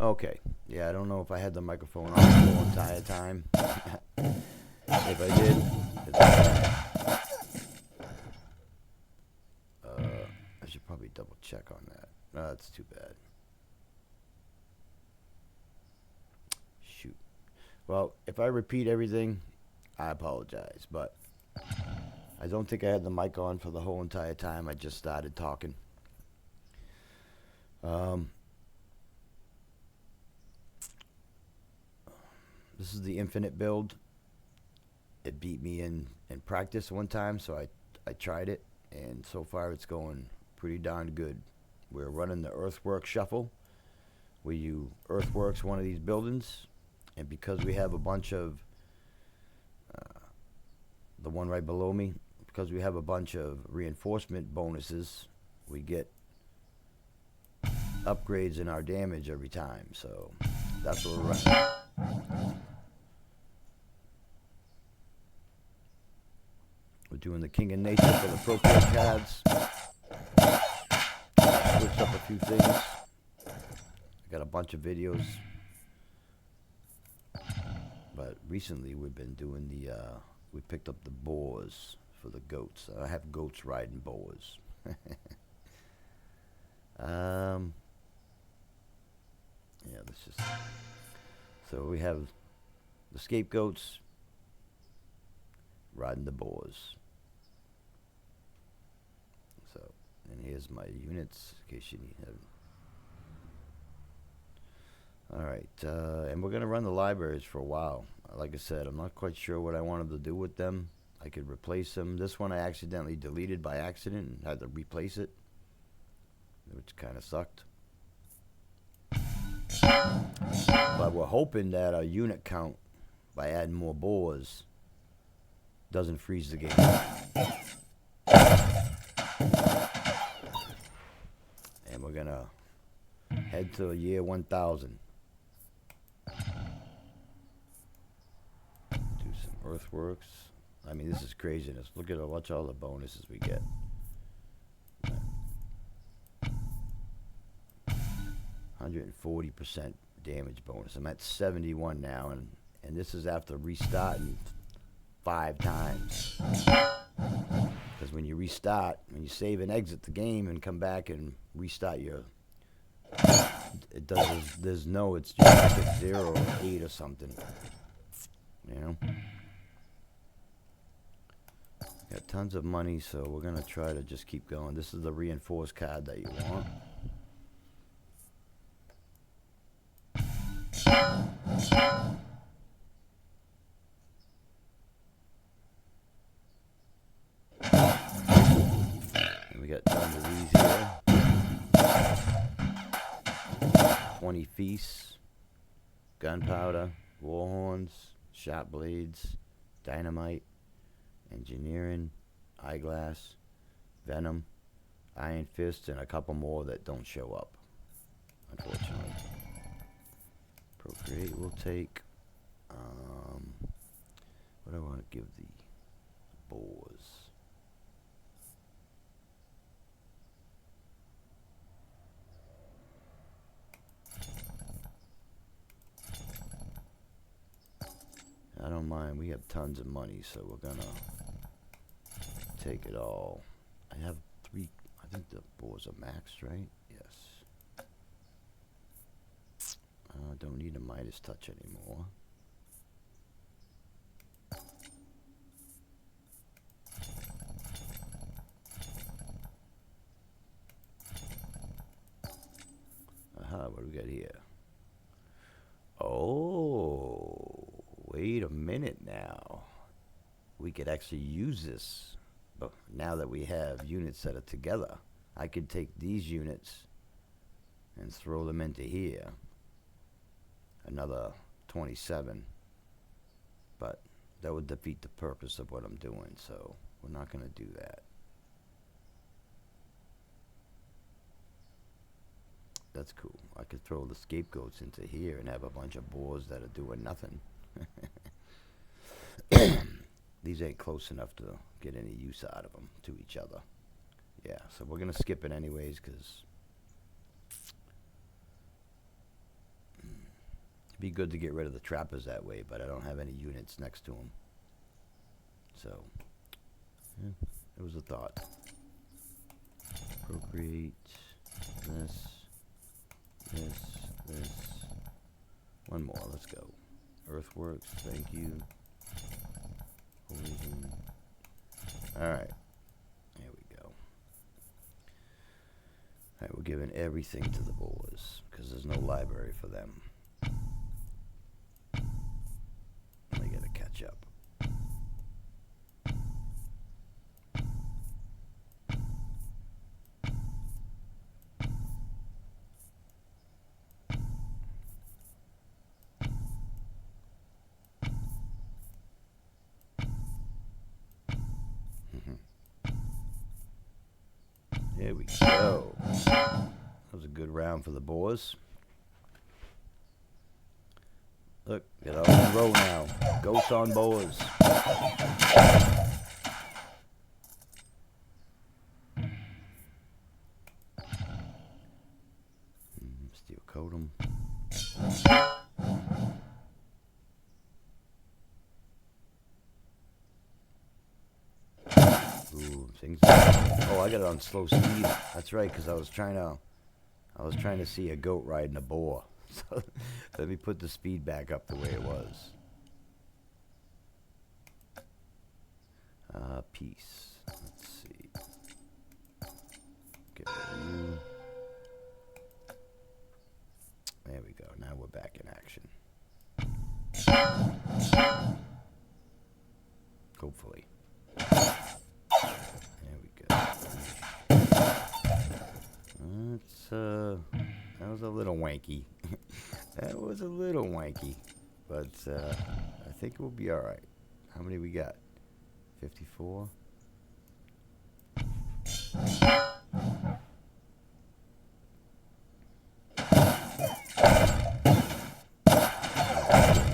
Okay. Yeah, I don't know if I had the microphone on the whole entire time. If I did, it's I should probably double check on that. No, that's too bad. Shoot. Well, if I repeat everything, I apologize, but I don't think I had the mic on for the whole entire time. I just started talking. Um, this is the infinite build. It beat me in practice one time, so I tried it, and so far it's going pretty darn good. We're running the earthwork shuffle, where you earthworks one of these buildings, and because we have a bunch of the one right below me, because we have a bunch of reinforcement bonuses, we get upgrades in our damage every time. So that's what we're running. We're doing the King of Nature for the Procreate cards. Switched up a few things. I got a bunch of videos. But recently we've been doing we picked up the boars for the goats. I have goats riding boars. Yeah, let's just... So we have the scapegoats riding the boars. So, and here's my units, in case you need them. Alright, and we're going to run the libraries for a while. Like I said, I'm not quite sure what I wanted to do with them. I could replace them. This one I accidentally deleted by accident and had to replace it, which kind of sucked. But we're hoping that our unit count, by adding more boars, doesn't freeze the game. And we're going to head to year 1000. Do some earthworks. I mean, this is craziness. Look at watch all the bonuses we get. 140% damage bonus. I'm at 71 now, and this is after restarting 5 times. Because when you restart, when you save and exit the game and come back and restart it does. There's no. It's just like a 0 or 8 or something. You know. Got tons of money, so we're gonna try to just keep going. This is the reinforced card that you want. And we got tons of these here. 20 feasts, gunpowder, war horns, sharp blades, dynamite, engineering, eyeglass, venom, iron fist, and a couple more that don't show up, unfortunately. Procreate will take. What do I want to give the boars? I don't mind. We have tons of money, so we're gonna take it all. I have 3. I think the boars are maxed, right? Yes. Don't need a Midas touch anymore. Aha, what do we got here? Oh, wait a minute now. We could actually use this. But now that we have units that are together, I could take these units and throw them into here. Another 27. But that would defeat the purpose of what I'm doing, so we're not going to do that. That's cool. I could throw the scapegoats into here and have a bunch of boars that are doing nothing. These ain't close enough to get any use out of them to each other. Yeah, so we're going to skip it anyways, because it'd be good to get rid of the trappers that way, but I don't have any units next to them. So, yeah, it was a thought. Appropriate this. One more, let's go. Earthworks, thank you. Poison. Alright. There we go. Alright, we're giving everything to the boars, because there's no library for them. They gotta catch up. There we go. That was a good round for the boars. Look, get all in a row now. Goats on boars. Steel coat them. Ooh, things. Oh, I got it on slow speed. That's right, because I was trying to see a goat riding a boar. So let me put the speed back up the way it was. Peace. Let's see. Get rid of you. There we go. Now we're back in action. Hopefully. There we go. That was a little wanky. That was a little wanky. But I think we'll be alright. How many we got? 54?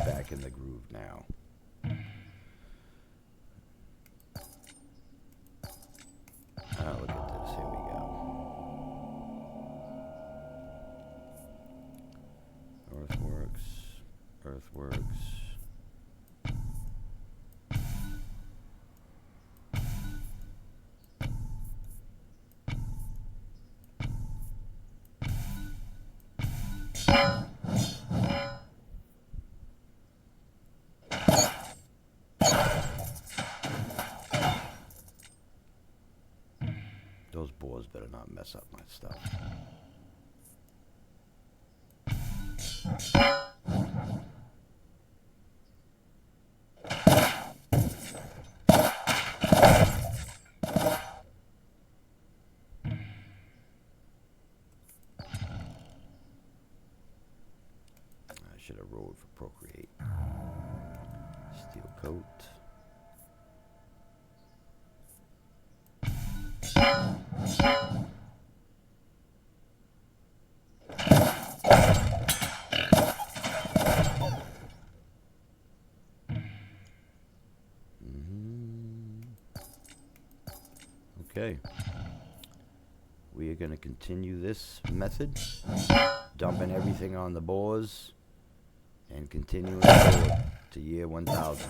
Back in the groove now. Oh, look at this. Here we go. Earthworks. Those boars better not mess up my stuff. I should have rolled for procreate. Steel coat. Okay. We are going to continue this method, dumping everything on the boars, and continuing forward to year 1000.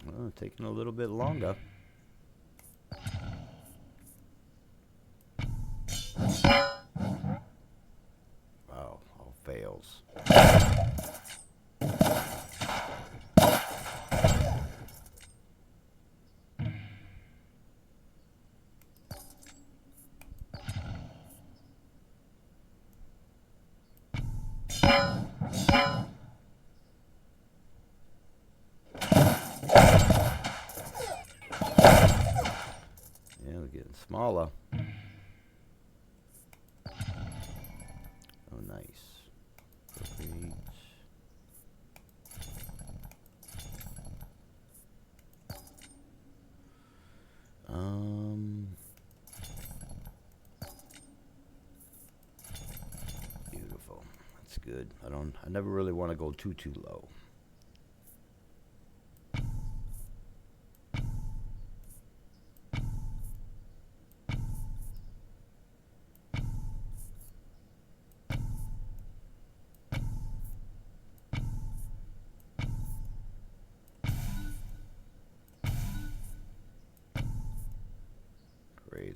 Well, taking a little bit longer. Wow, all fails. Smaller. Oh, nice. Appropriate. good. I never really want to go too low. Crazy.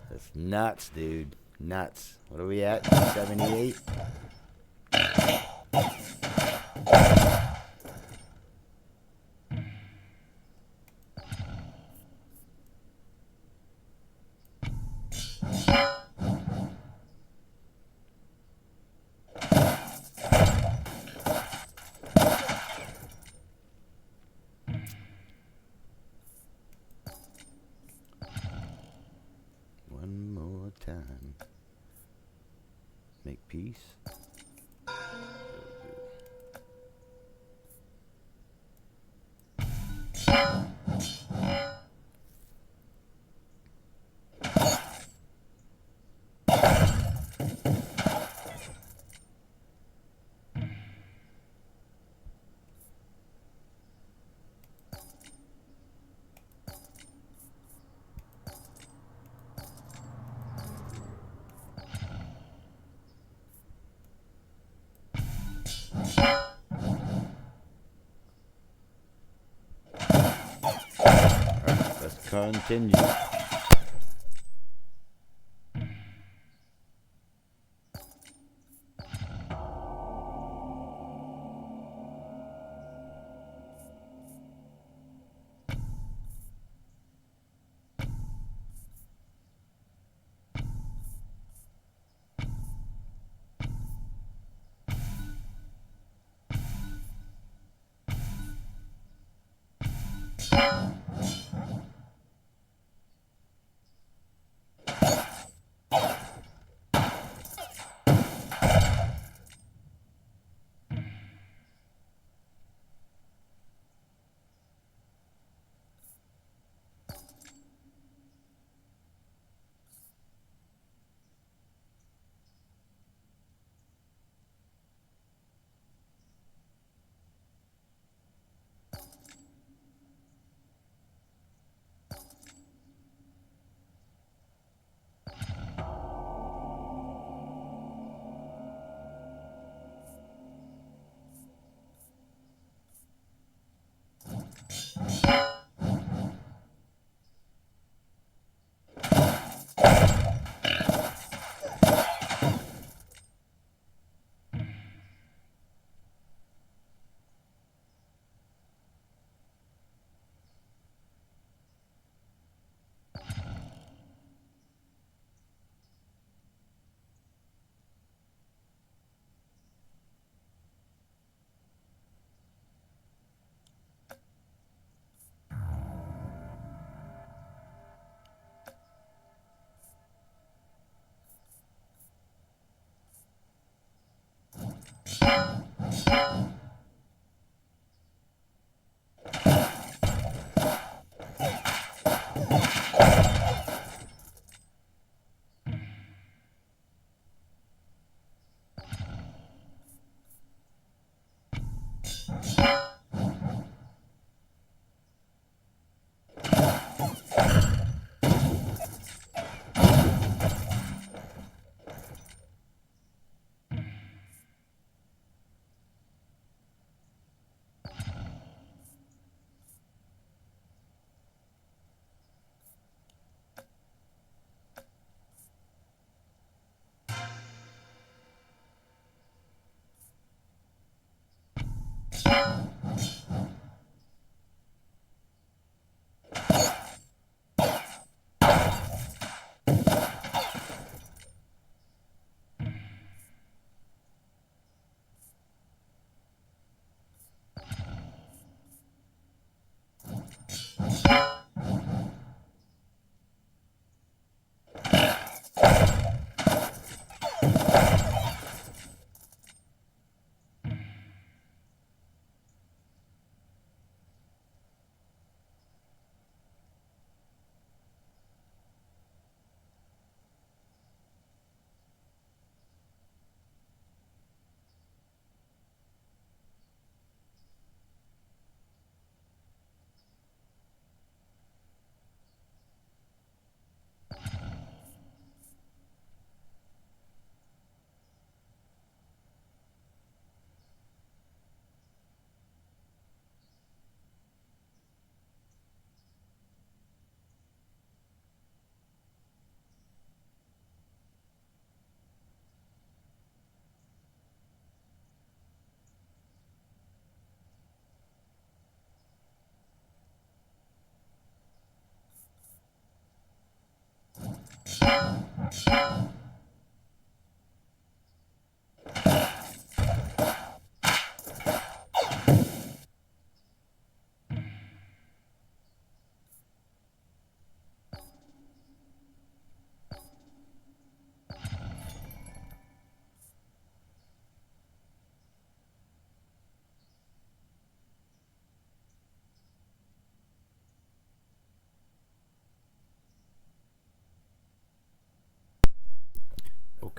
That's nuts, dude. Nuts. What are we at? 78? One more time. Make peace. Let's continue.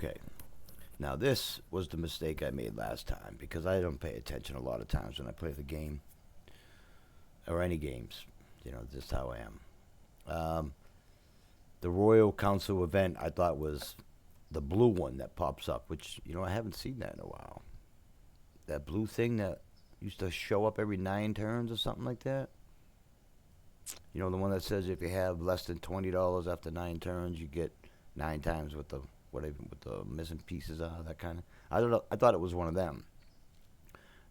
Okay. Now this was the mistake I made last time because I don't pay attention a lot of times when I play the game or any games. You know, just how I am. The Royal Council event I thought was the blue one that pops up, which, you know, I haven't seen that in a while. That blue thing that used to show up every 9 turns or something like that. You know, the one that says if you have less than $20 after 9 turns, you get 9 times what the missing pieces are. That kind of. I don't know. I thought it was one of them.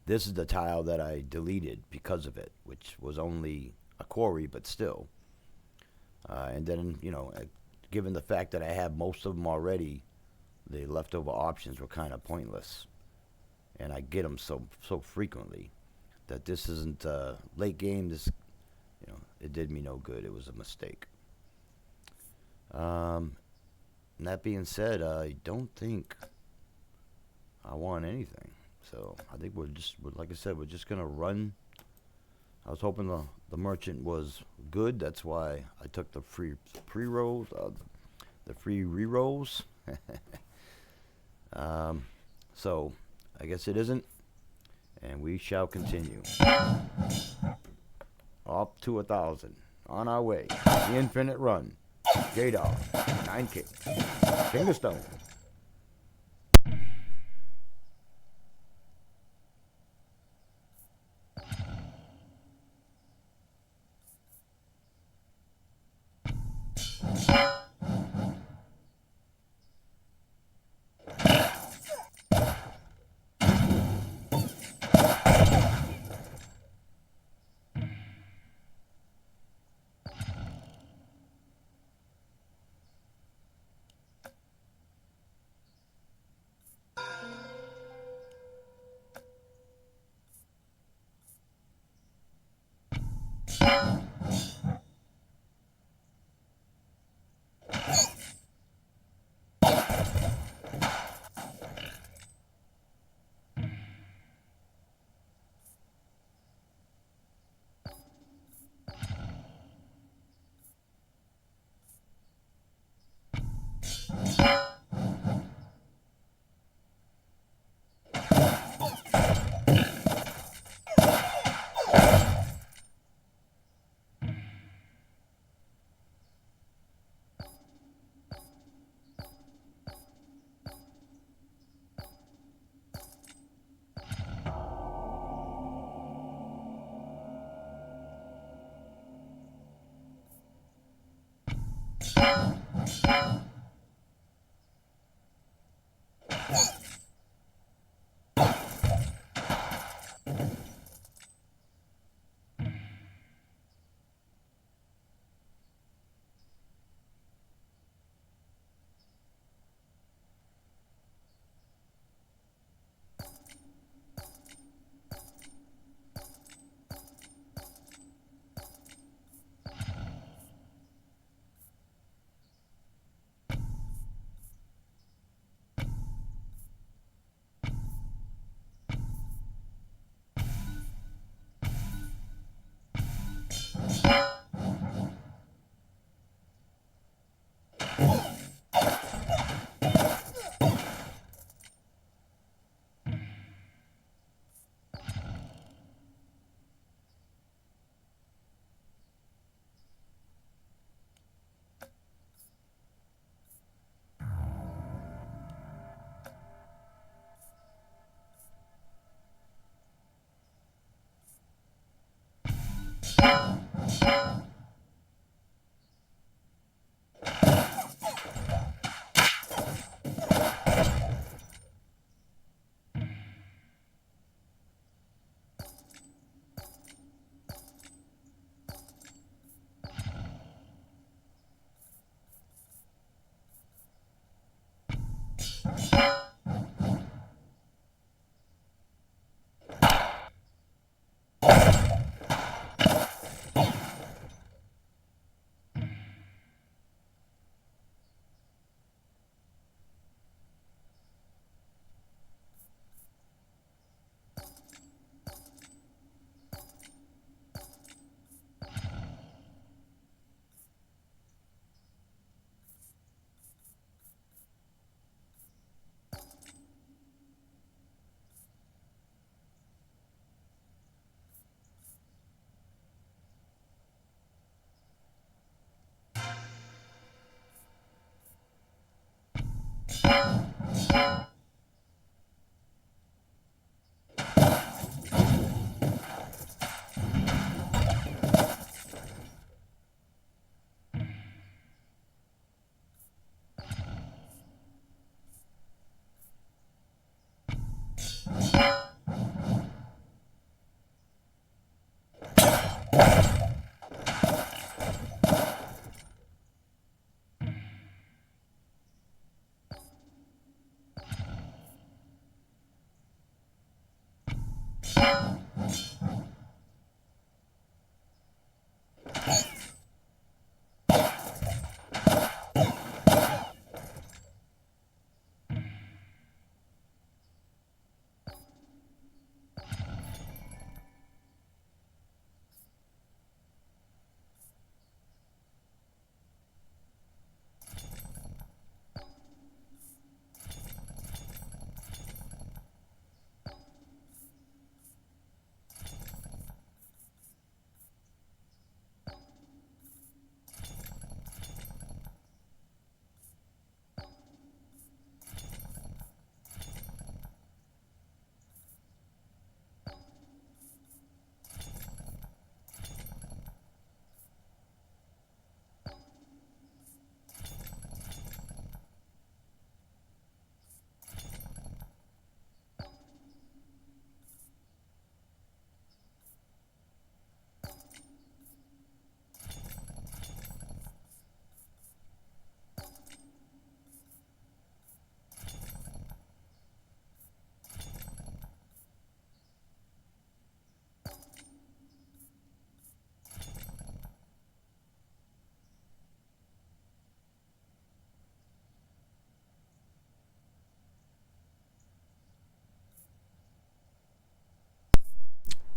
This is the tile that I deleted because of it, which was only a quarry, but still. And then, you know, given the fact that I have most of them already, the leftover options were kind of pointless. And I get them so frequently that this isn't late game. This, you know, it did me no good. It was a mistake. And that being said, I don't think I want anything. So I think like I said, we're just gonna run. I was hoping the merchant was good. That's why I took the free pre-rolls, the free re-rolls. So I guess it isn't, and we shall continue. Up to 1,000. On our way. The infinite run. J-Dog. 9K. King of Stone.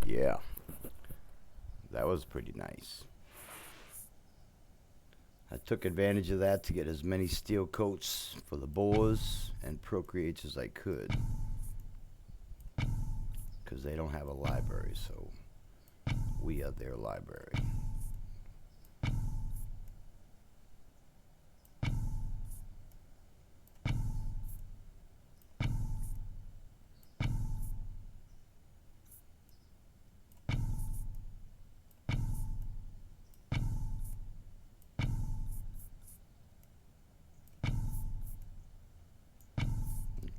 Yeah, that was pretty nice. I took advantage of that to get as many steel coats for the boars and procreates as I could, because they don't have a library, so we are their library.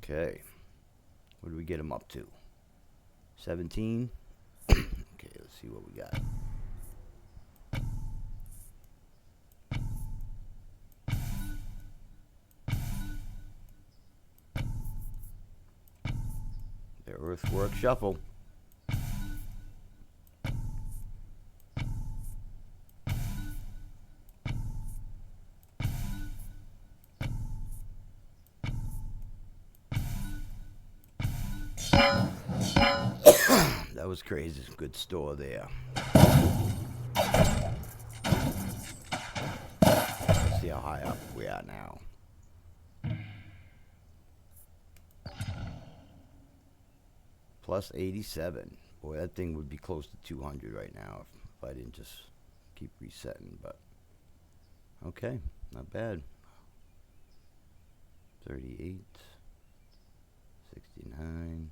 Okay, what do we get him up to? 17? Okay, let's see what we got. The Earthwork Shuffle. That was crazy. Good store there. Let's see how high up we are now. Plus 87. Boy, that thing would be close to 200 right now if I didn't just keep resetting. But okay, not bad. 38, 69,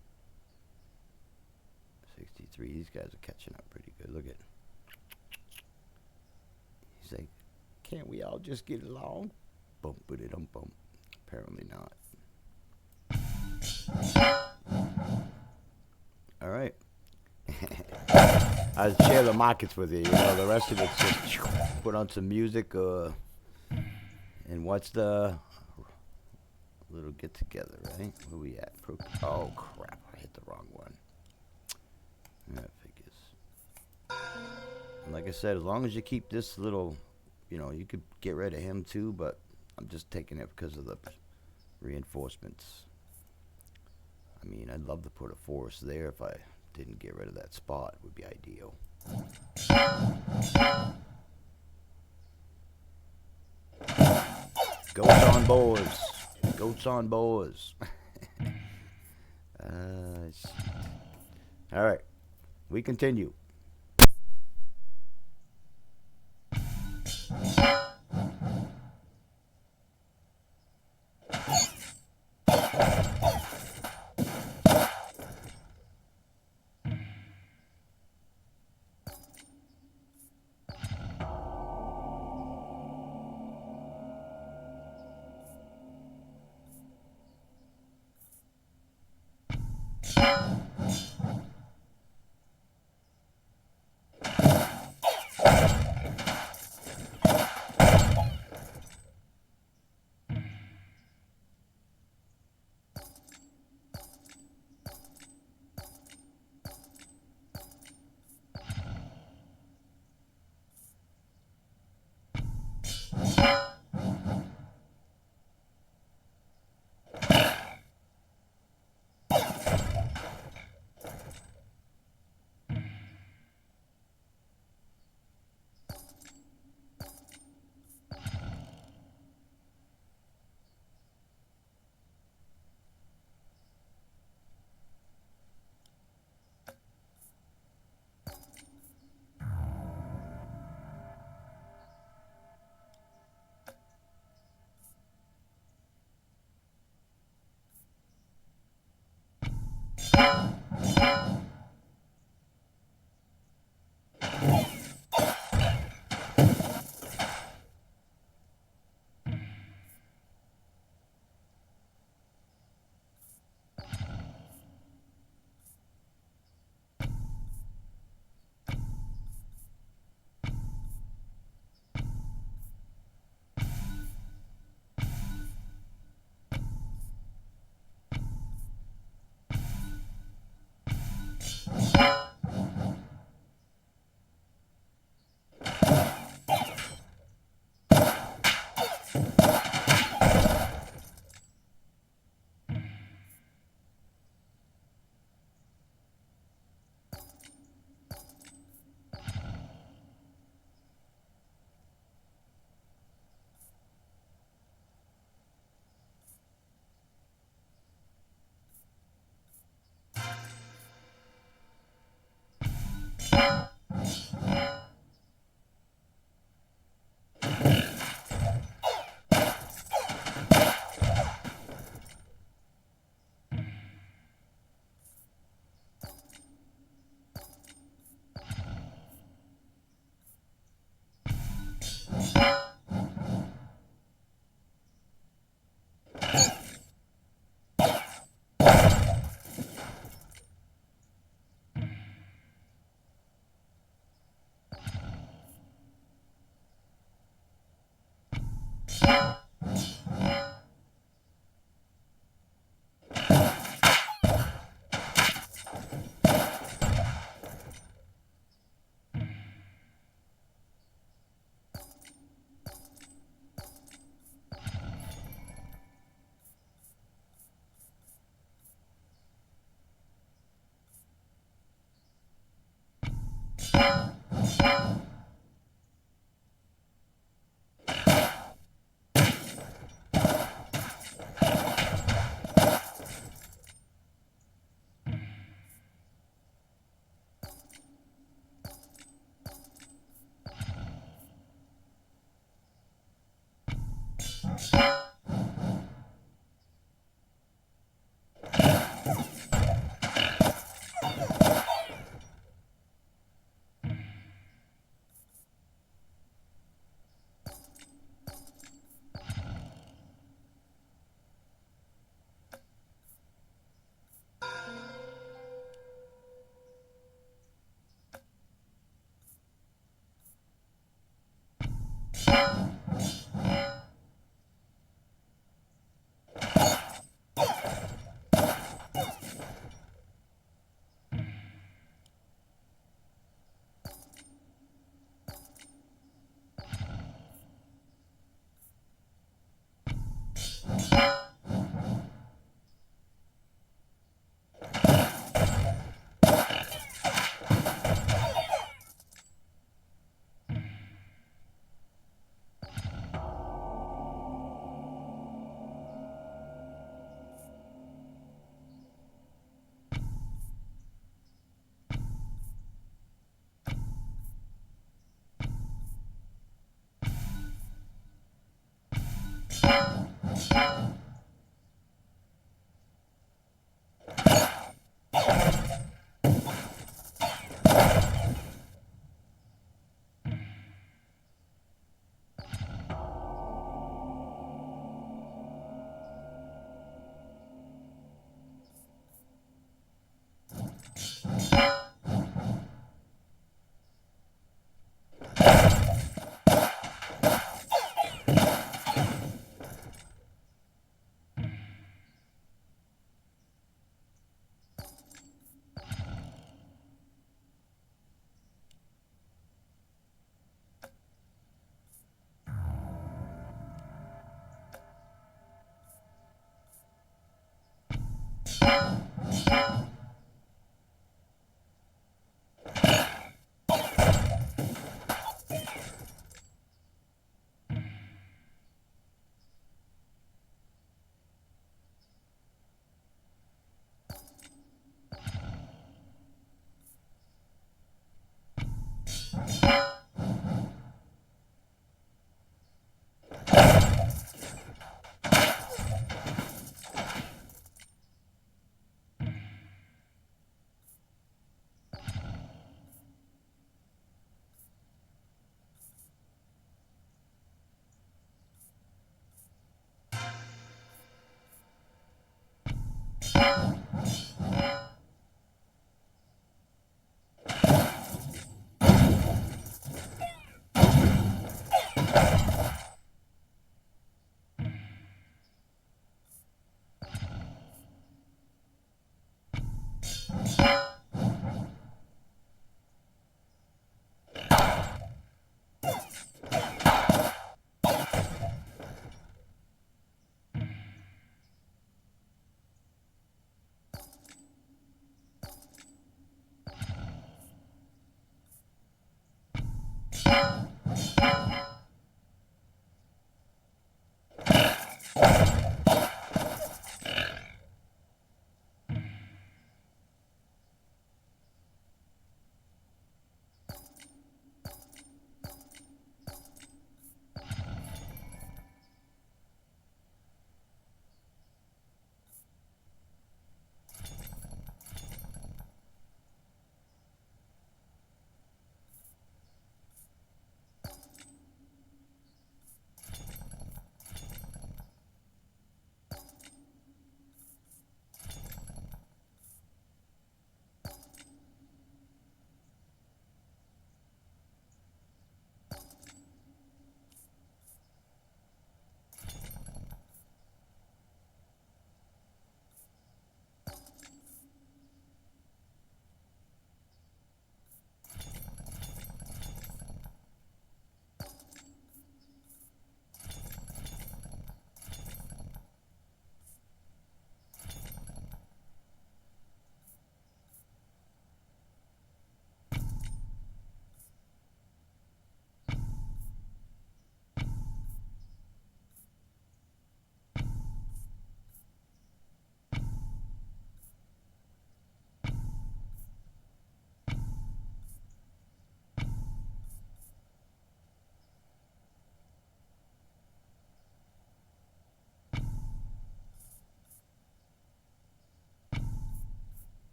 63. These guys are catching up pretty good. Look at. He's like, can't we all just get along? Bump, dum bump. Apparently not. All right. I'll share the markets with you. You know, the rest of it's just put on some music and watch the little get together, right? Where we at? Oh crap! I hit the wrong one. That figures. And like I said, as long as you keep this little, you know, you could get rid of him too, but I'm just taking it because of the reinforcements. I mean, I'd love to put a forest there if I didn't get rid of that spot. Would be ideal. Goats on boards. Goats on boards. All right. We continue.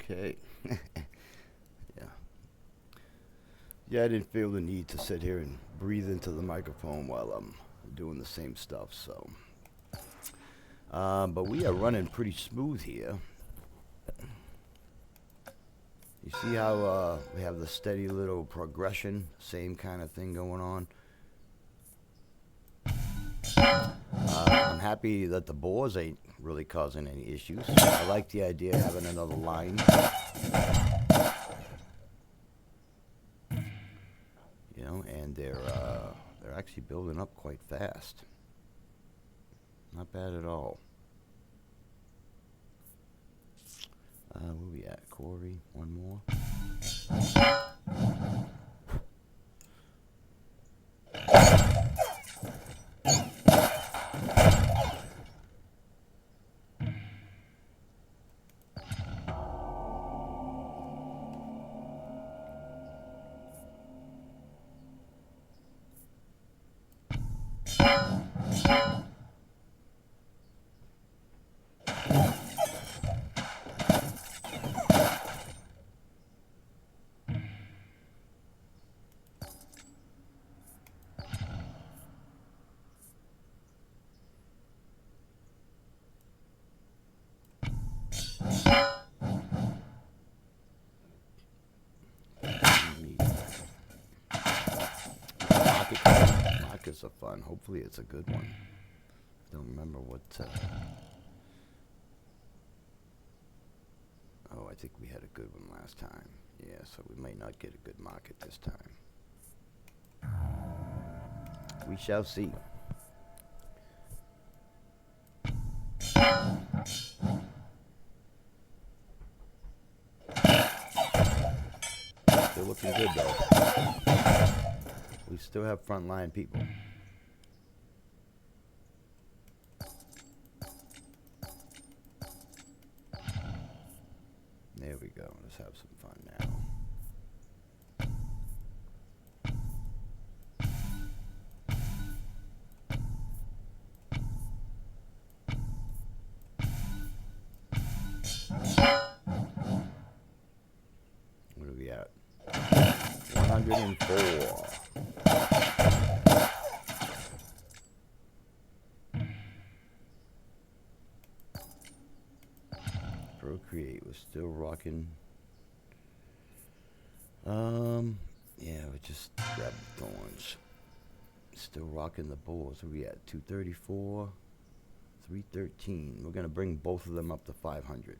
Okay. Yeah. Yeah, I didn't feel the need to sit here and breathe into the microphone while I'm doing the same stuff, so. But we are running pretty smooth here. You see how we have the steady little progression, same kind of thing going on. I'm happy that the boars ain't really causing any issues. I like the idea of having another line. You know, and they're actually building up quite fast. Not bad at all. Where we at? Corey, one more. Markets are fun. Hopefully it's a good one. Don't remember what. Oh, I think we had a good one last time. Yeah, so we might not get a good market this time. We shall see. They're looking good though. We still have frontline people. There we go. Let's have some fun now. What are we at? 104. Procreate was still rocking. Yeah, we just grabbed the thorns. Still rocking the bulls. What are we at? 234, 313. We're gonna bring both of them up to 500.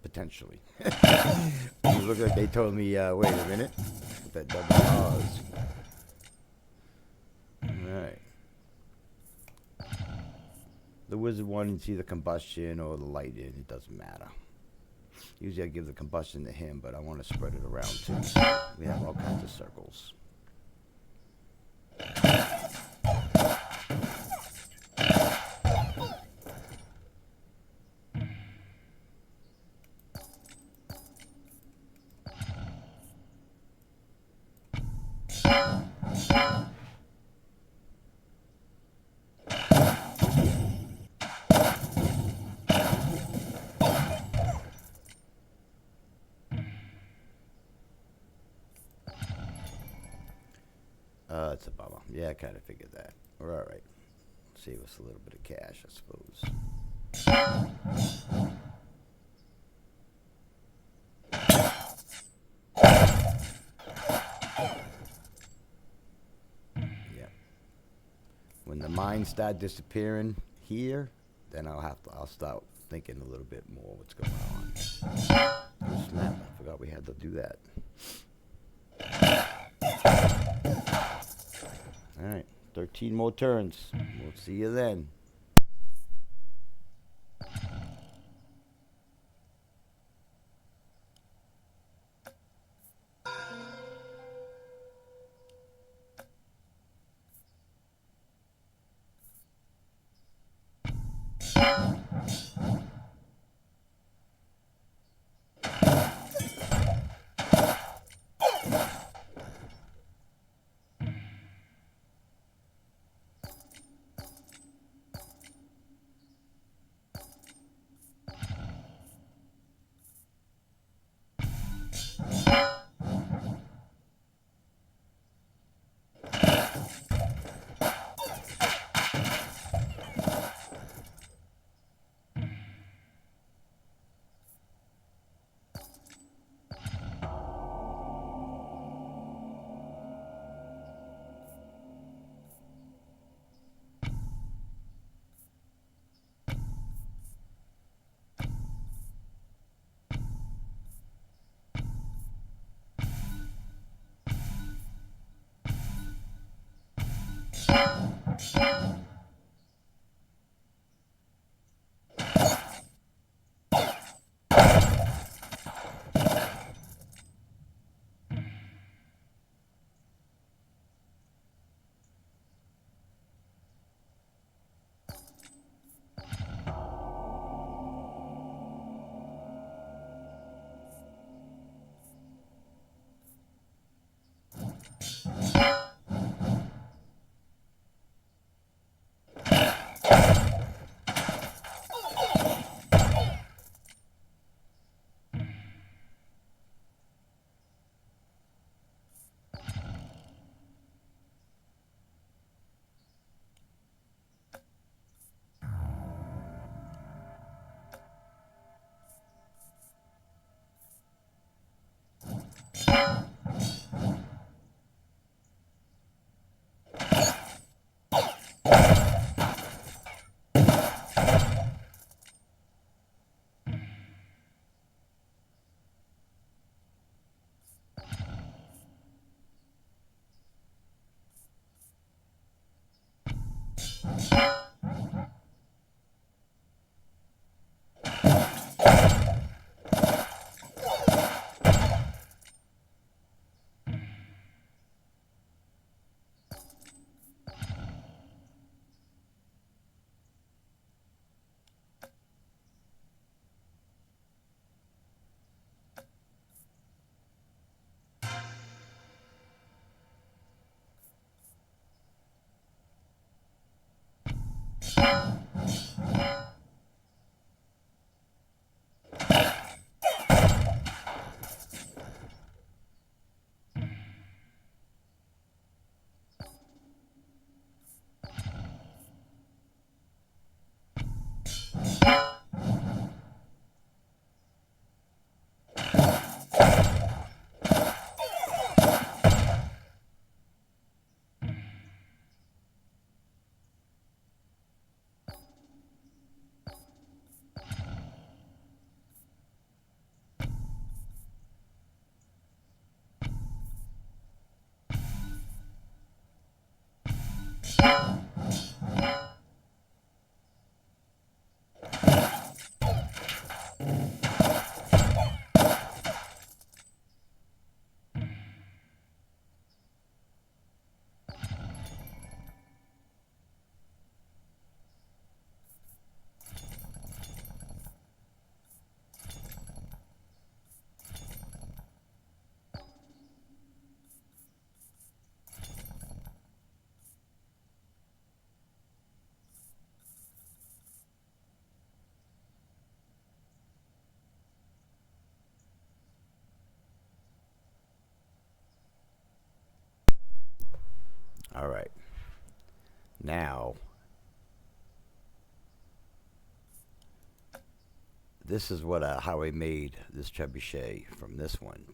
Potentially. It looked like they told me, wait a minute. With that double pause. Alright. The wizard wanted to see the combustion or the light in. It doesn't matter. Usually I give the combustion to him, but I want to spread it around too. We have all kinds of circles. It's a bummer. Yeah, I kind of figured that. We're all right. Save us a little bit of cash, I suppose. Yeah. When the mines start disappearing here, then I'll start thinking a little bit more what's going on. Oh, snap. I forgot we had to do that. All right, 13 more turns. We'll see you then. All right. Now, this is how I made this trebuchet from this one.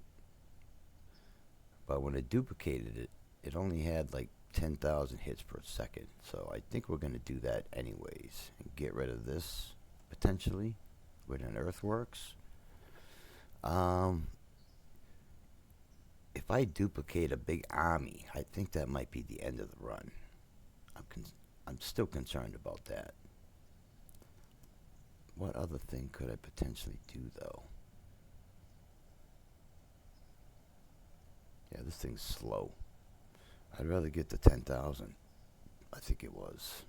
But when I duplicated it, it only had like 10,000 hits per second. So I think we're going to do that anyways and get rid of this potentially with an earthworks. If I duplicate a big army, I think that might be the end of the run. I'm still concerned about that. What other thing could I potentially do, though? Yeah, this thing's slow. I'd rather get the 10,000. I think it was.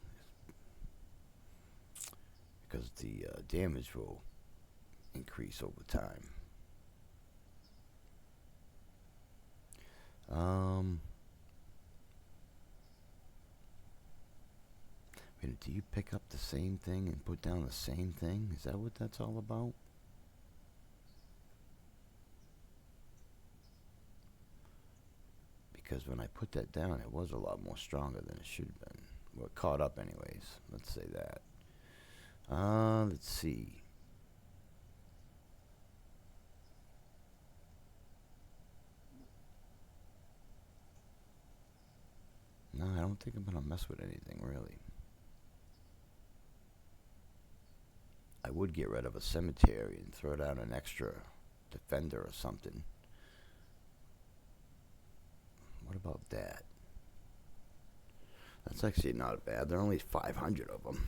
Because the damage will increase over time. Do you pick up the same thing and put down the same thing? Is that what that's all about? Because when I put that down, it was a lot more stronger than it should have been. Well, it caught up anyways. Let's say that. Let's see. No, I don't think I'm going to mess with anything, really. I would get rid of a cemetery and throw down an extra defender or something. What about that? That's actually not bad. There are only 500 of them.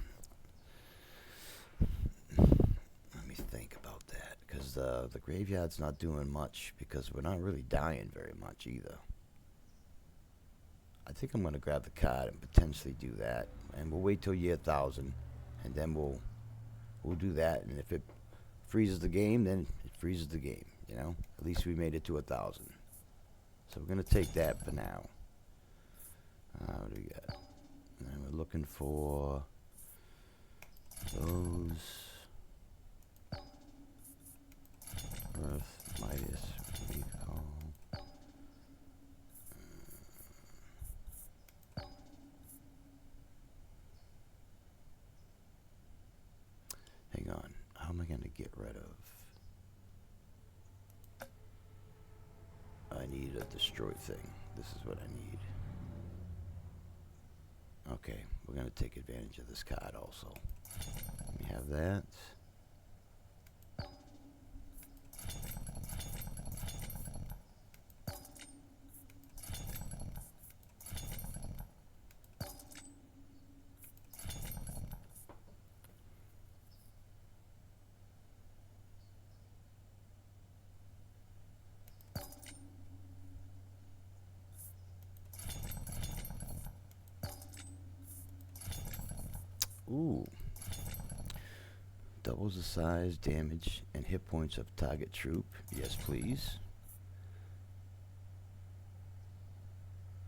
Let me think about that, because the graveyard's not doing much, because we're not really dying very much either. I think I'm going to grab the card and potentially do that, and we'll wait till year 1000, and then we'll do that, and if it freezes the game, then it freezes the game, you know? At least we made it to 1000. So we're going to take that for now. What do we got? And then we're looking for those Earth Midas Recall. Hang on. How am I going to get rid of? I need a destroy thing. This is what I need. Okay, we're going to take advantage of this card also. We have that. Ooh. Doubles the size, damage, and hit points of target troop. Yes, please.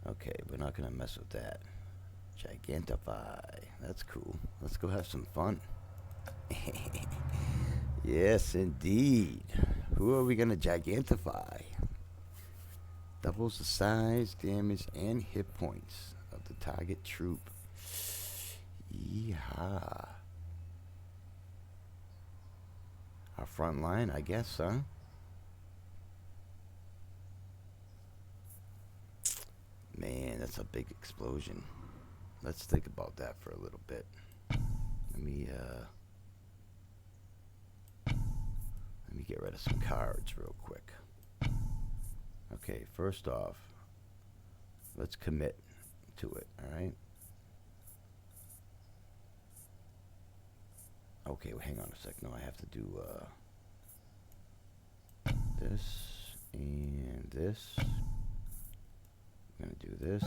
Okay, we're not going to mess with that. Gigantify. That's cool. Let's go have some fun. Yes, indeed. Who are we going to gigantify? Doubles the size, damage, and hit points of the target troop. Yeehaw. Our front line, I guess, huh? Man, that's a big explosion. Let's think about that for a little bit. Let me get rid of some cards real quick. Okay, first off, let's commit to it, alright? Okay, well, hang on a sec. No, I have to do this and this. I'm going to do this.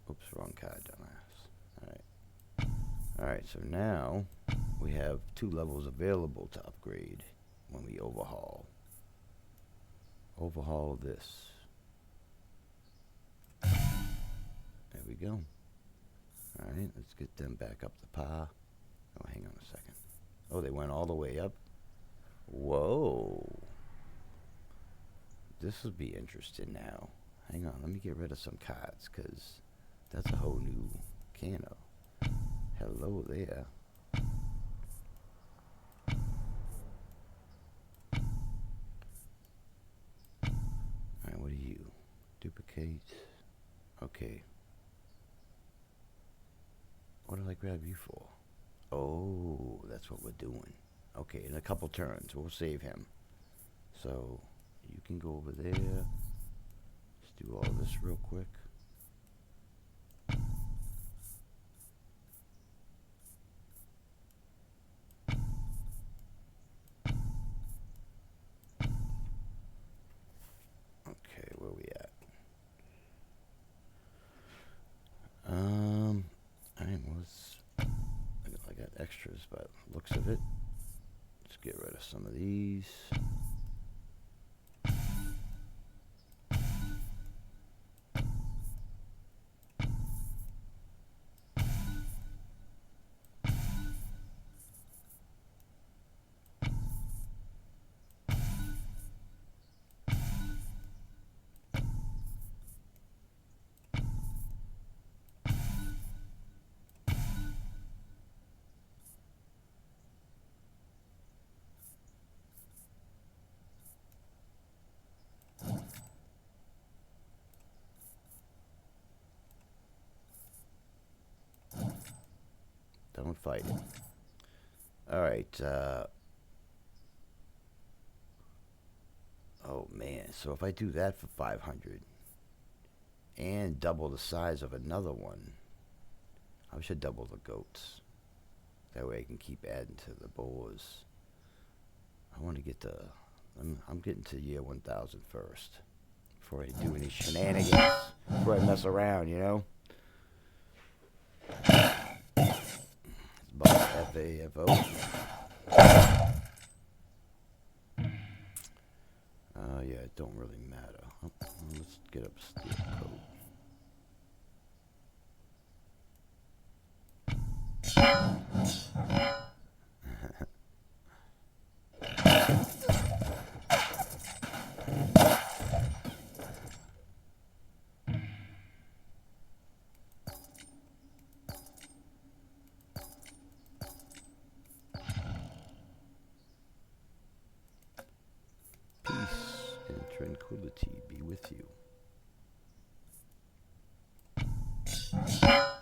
Oops, wrong card, dumbass. Alright. Alright, so now we have 2 levels available to upgrade when we overhaul. Overhaul this. There we go. Alright, let's get them back up to par. Oh, hang on a second. Oh, they went all the way up? Whoa. This will be interesting now. Hang on, let me get rid of some cards, because that's a whole new can of. Hello there. Alright, what are you? Duplicate. Okay. What did I grab you for? Oh, that's what we're doing. Okay, in a couple turns, we'll save him. So, you can go over there. Let's do all this real quick. Okay, where we at? Alright, well, I got extras by the looks of it. Let's get rid of some of these. Don't fight it. Alright, oh man, so if I do that for 500, and double the size of another one. I should double the goats. That way I can keep adding to the boars. I want to get to... I'm getting to year 1000 first. Before I do any shenanigans. Before I mess around, you know? It's about FAFO. Yeah, it don't really matter. Let's get up steel coat. Tranquility be with you.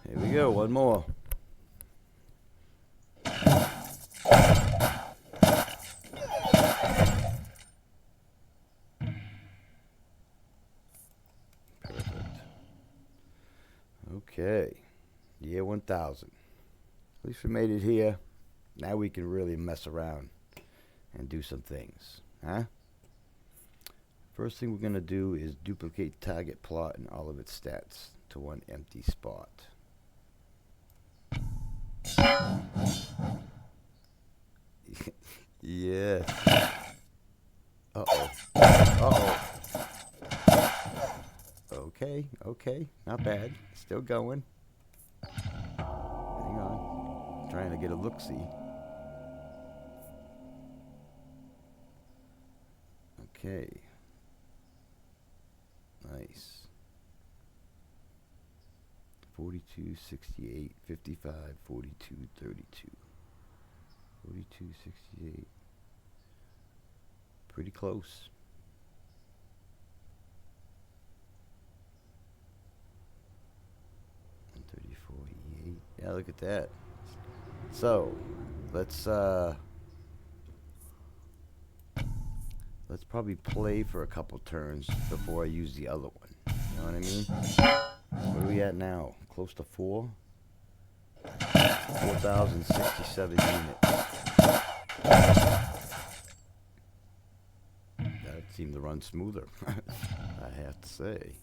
Here we go, one more. Perfect. Okay. Year 1000. At least we made it here. Now we can really mess around and do some things. Huh? First thing we're going to do is duplicate target plot and all of its stats to one empty spot. Yeah. Uh-oh. Uh-oh. Okay, okay. Not bad. Still going. Hang on. I'm trying to get a look-see. Okay. Nice. 42, 68, 55, 42, 32. 42, 68. Pretty close. And 34, E8. Yeah, look at that. So, let's probably play for a couple turns before I use the other one. You know what I mean? Where are we at now? Close to 4? 4,067 units. That seemed to run smoother, I have to say.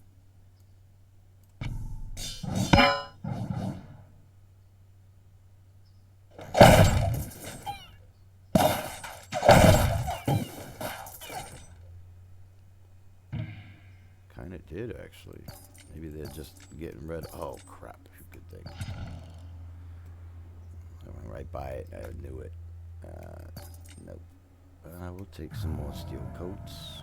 Kinda did, actually. Maybe they're just getting rid of... Oh, crap. Good thing. I went right by it. I knew it. Nope. I will take some more steel coats.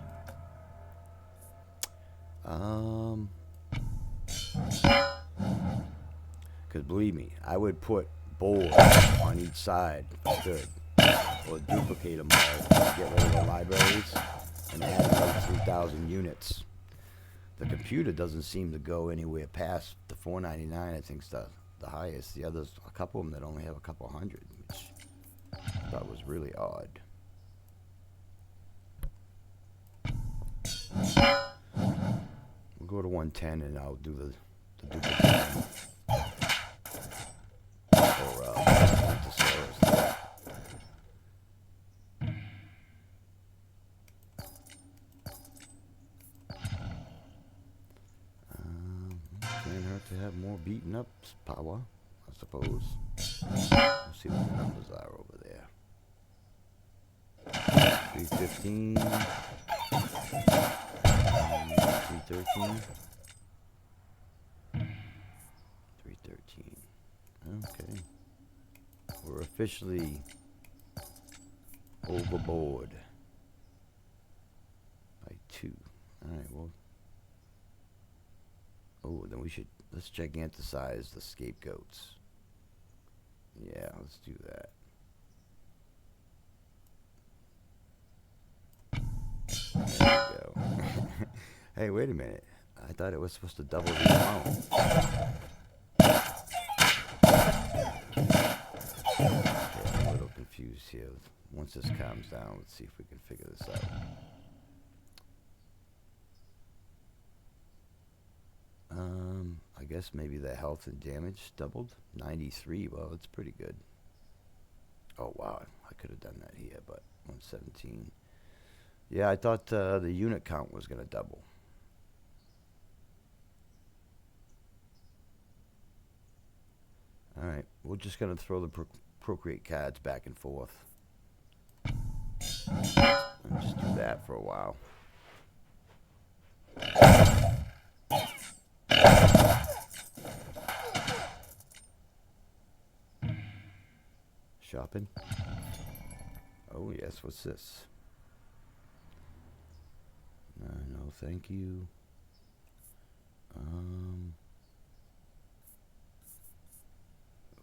Because believe me, I would put boards on each side if I could. Or duplicate them all. Get rid of the libraries and add another 3,000 units. The computer doesn't seem to go anywhere past the 499. I think's the highest. The others, a couple of them that only have a couple hundred, which I thought was really odd. We'll go to 110 and I'll do the duplicate. Or can't hurt to have more beaten up power, I suppose. Let's see what the numbers are over there. 315. 313. 313. Okay. We're officially overboard by 2. Alright, well. Oh, then we should, let's giganticize the scapegoats. Yeah, let's do that. There we go. Hey, wait a minute. I thought it was supposed to double the amount. Okay, I'm a little confused here. Once this calms down, let's see if we can figure this out. guess maybe the health and damage doubled. 93, well, that's pretty good. Oh, wow, I could have done that here, but 117. Yeah, I thought the unit count was going to double. Alright, we're just going to throw the procreate cards back and forth. And just do that for a while. Shopping? Oh, yes, what's this? No, thank you.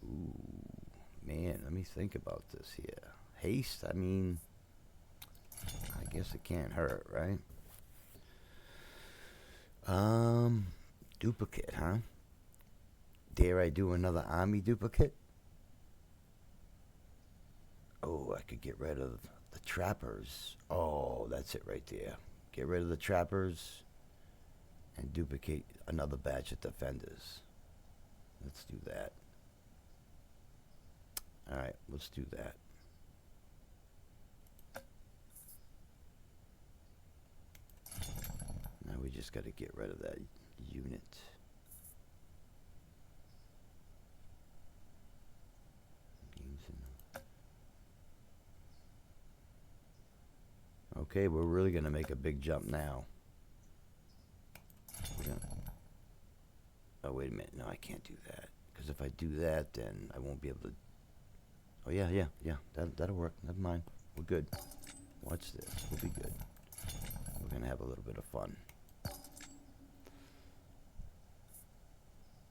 Ooh, man, let me think about this here. Haste, I mean, I guess it can't hurt, right? Duplicate, huh? Dare I do another army duplicate? Oh, I could get rid of the trappers. Oh, that's it right there. Get rid of the trappers and duplicate another batch of defenders. Let's do that. Alright, let's do that. Now we just got to get rid of that unit. Okay, we're really going to make a big jump now. Oh, wait a minute. No, I can't do that. Because if I do that, then I won't be able to... Oh, yeah. That'll work. Never mind. We're good. Watch this. We'll be good. We're going to have a little bit of fun.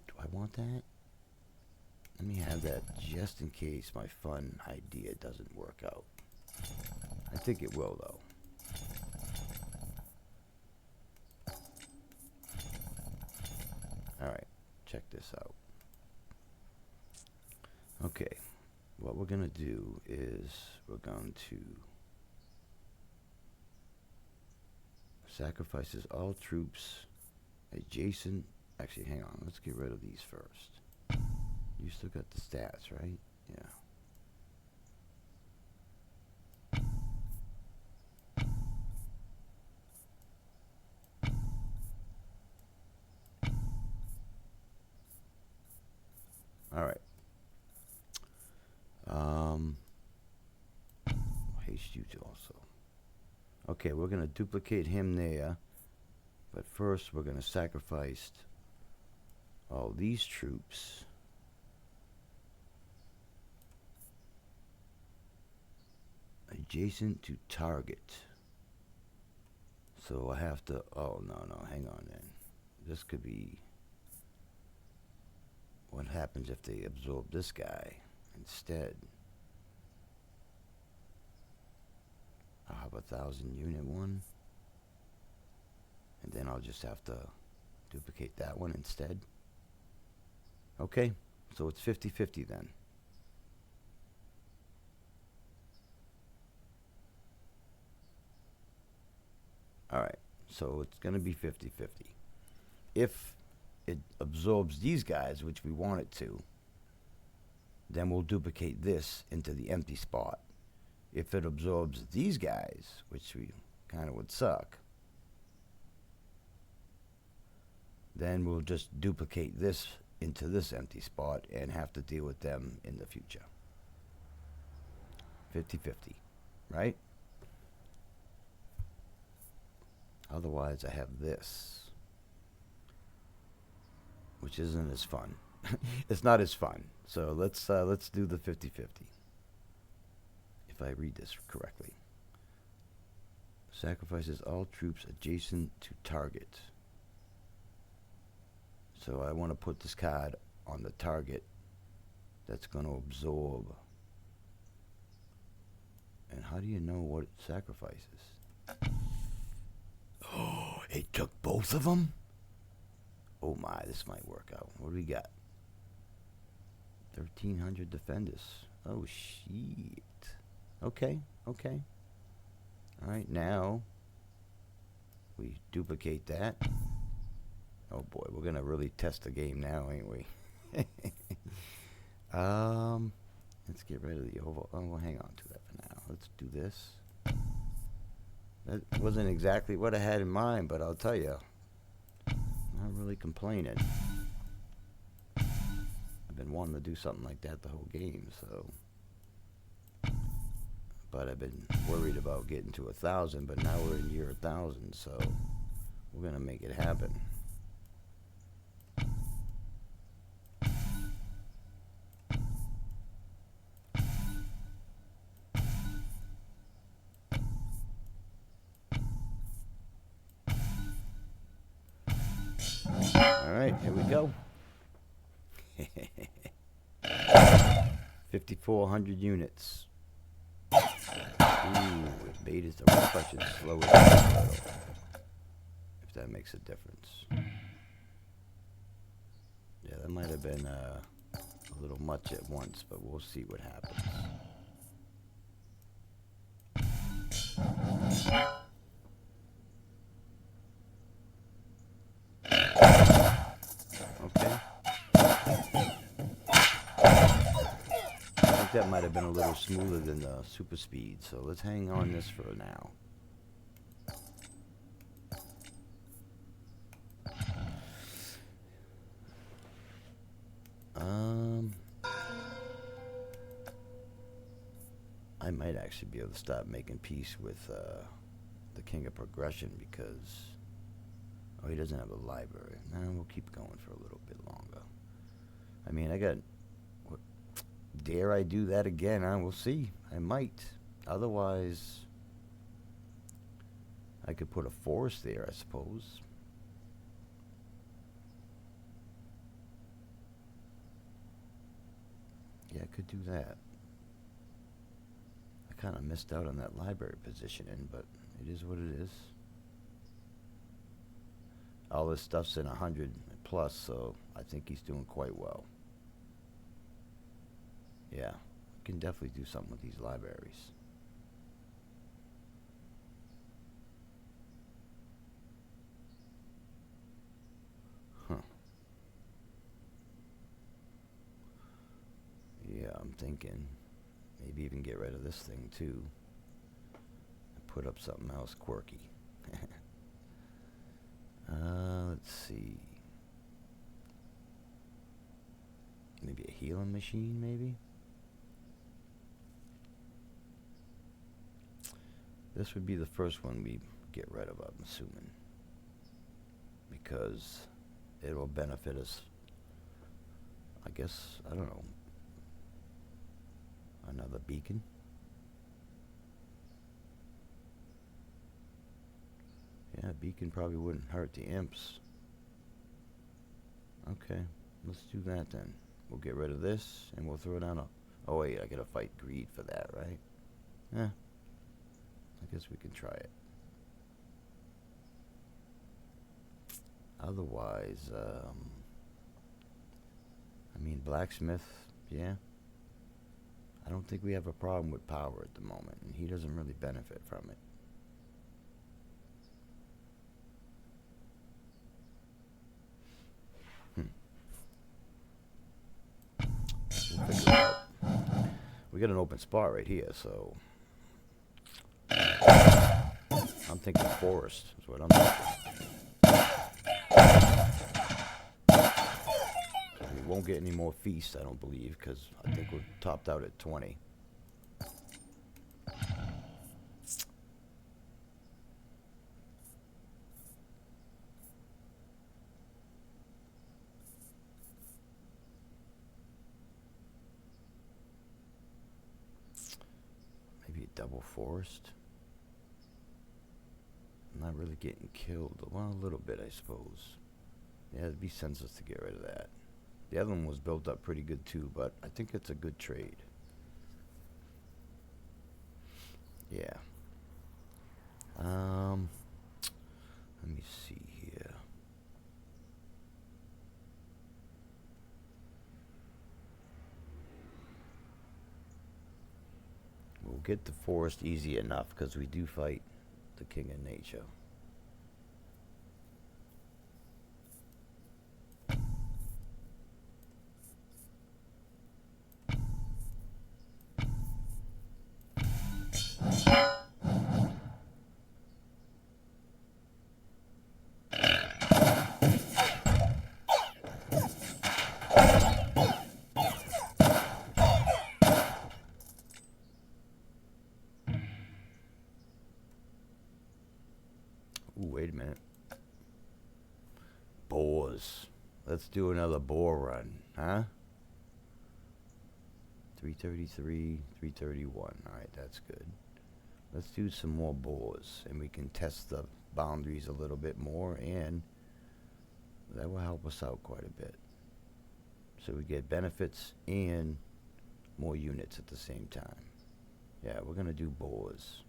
Do I want that? Let me have that just in case my fun idea doesn't work out. I think it will, though. Alright, check this out. Okay, what we're going to do is we're going to sacrifices all troops adjacent. Actually, hang on, let's get rid of these first. You still got the stats, right? Yeah. Alright. Haste you too also. Okay, we're going to duplicate him there. But first, we're going to sacrifice all these troops. Adjacent to target. So I have to... Oh, no, hang on then. This could be... What happens if they absorb this guy instead? I'll have 1,000 unit one. And then I'll just have to duplicate that one instead. Okay, so it's 50-50 then. Alright, so it's going to be 50-50. If it absorbs these guys, which we want it to, then we'll duplicate this into the empty spot. If it absorbs these guys, which we kind of would suck, then we'll just duplicate this into this empty spot and have to deal with them in the future. 50-50, right? Otherwise, I have this, which isn't as fun. It's not as fun. So let's do the 50-50. If I read this correctly. Sacrifices all troops adjacent to target. So I want to put this card on the target that's going to absorb. And how do you know what it sacrifices? Oh, it took both of them? Oh my, this might work out. What do we got? 1,300 defenders. Oh, shit. Okay. Alright, now we duplicate that. Oh boy, we're gonna really test the game now, ain't we? Let's get rid of the oval. Oh, we'll hang on to that for now. Let's do this. That wasn't exactly what I had in mind, but I'll tell you, not really complaining. I've been wanting to do something like that the whole game, so. But I've been worried about getting to 1,000, but now we're in year 1,000, so we're gonna make it happen. Alright, here we go. 5,400 units. Ooh, it made us the rough. I should slow it down a little. If that makes a difference. Yeah, that might have been a little much at once, but we'll see what happens. Okay. I think that might have been a little smoother than the super speed, so let's hang on this for now. I might actually be able to stop making peace with the King of Progression because he doesn't have a library. No, we'll keep going for a little bit longer. I mean, dare I do that again? We'll see. I might. Otherwise, I could put a forest there, I suppose. Yeah, I could do that. I kind of missed out on that library positioning, but it is what it is. All this stuff's in 100 plus, so I think he's doing quite well. Yeah, we can definitely do something with these libraries. Huh. Yeah, I'm thinking maybe even get rid of this thing too. And put up something else quirky. Let's see. Maybe a healing machine, maybe? This would be the first one we get rid of, I'm assuming. Because it will benefit us, I guess, I don't know. Another beacon? Yeah, a beacon probably wouldn't hurt the imps. Okay, let's do that then. We'll get rid of this, and we'll throw down a... Oh wait, I gotta fight greed for that, right? Yeah. I guess we can try it. Otherwise, I mean, blacksmith, yeah. I don't think we have a problem with power at the moment, and he doesn't really benefit from it. We'll figure it out. We got an open spot right here, so I'm thinking forest is what I'm thinking. We won't get any more feasts, I don't believe, because I think we're topped out at 20. Maybe a double forest. I'm not really getting killed. Well, a little bit, I suppose. Yeah, it'd be senseless to get rid of that. The other one was built up pretty good too, but I think it's a good trade. Yeah. Let me see here. We'll get the forest easy enough because we do fight the King of Nature. Let's do another bore run, huh? 333, 331. Alright, that's good. Let's do some more bores, and we can test the boundaries a little bit more, and that will help us out quite a bit. So we get benefits and more units at the same time. Yeah, we're going to do bores.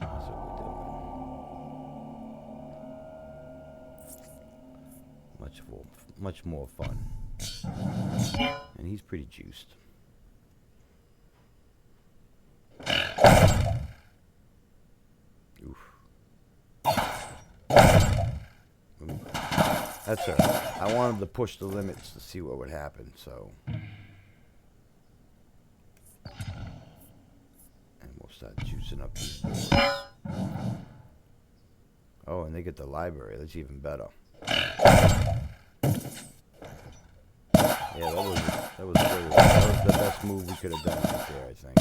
That's what we're doing. Much more fun. And he's pretty juiced. Oof. That's all right. I wanted to push the limits to see what would happen, so. And we'll start juicing up these boards. Oh, and they get the library. That's even better. Yeah, that was great. That was the best move we could have done right there, I think.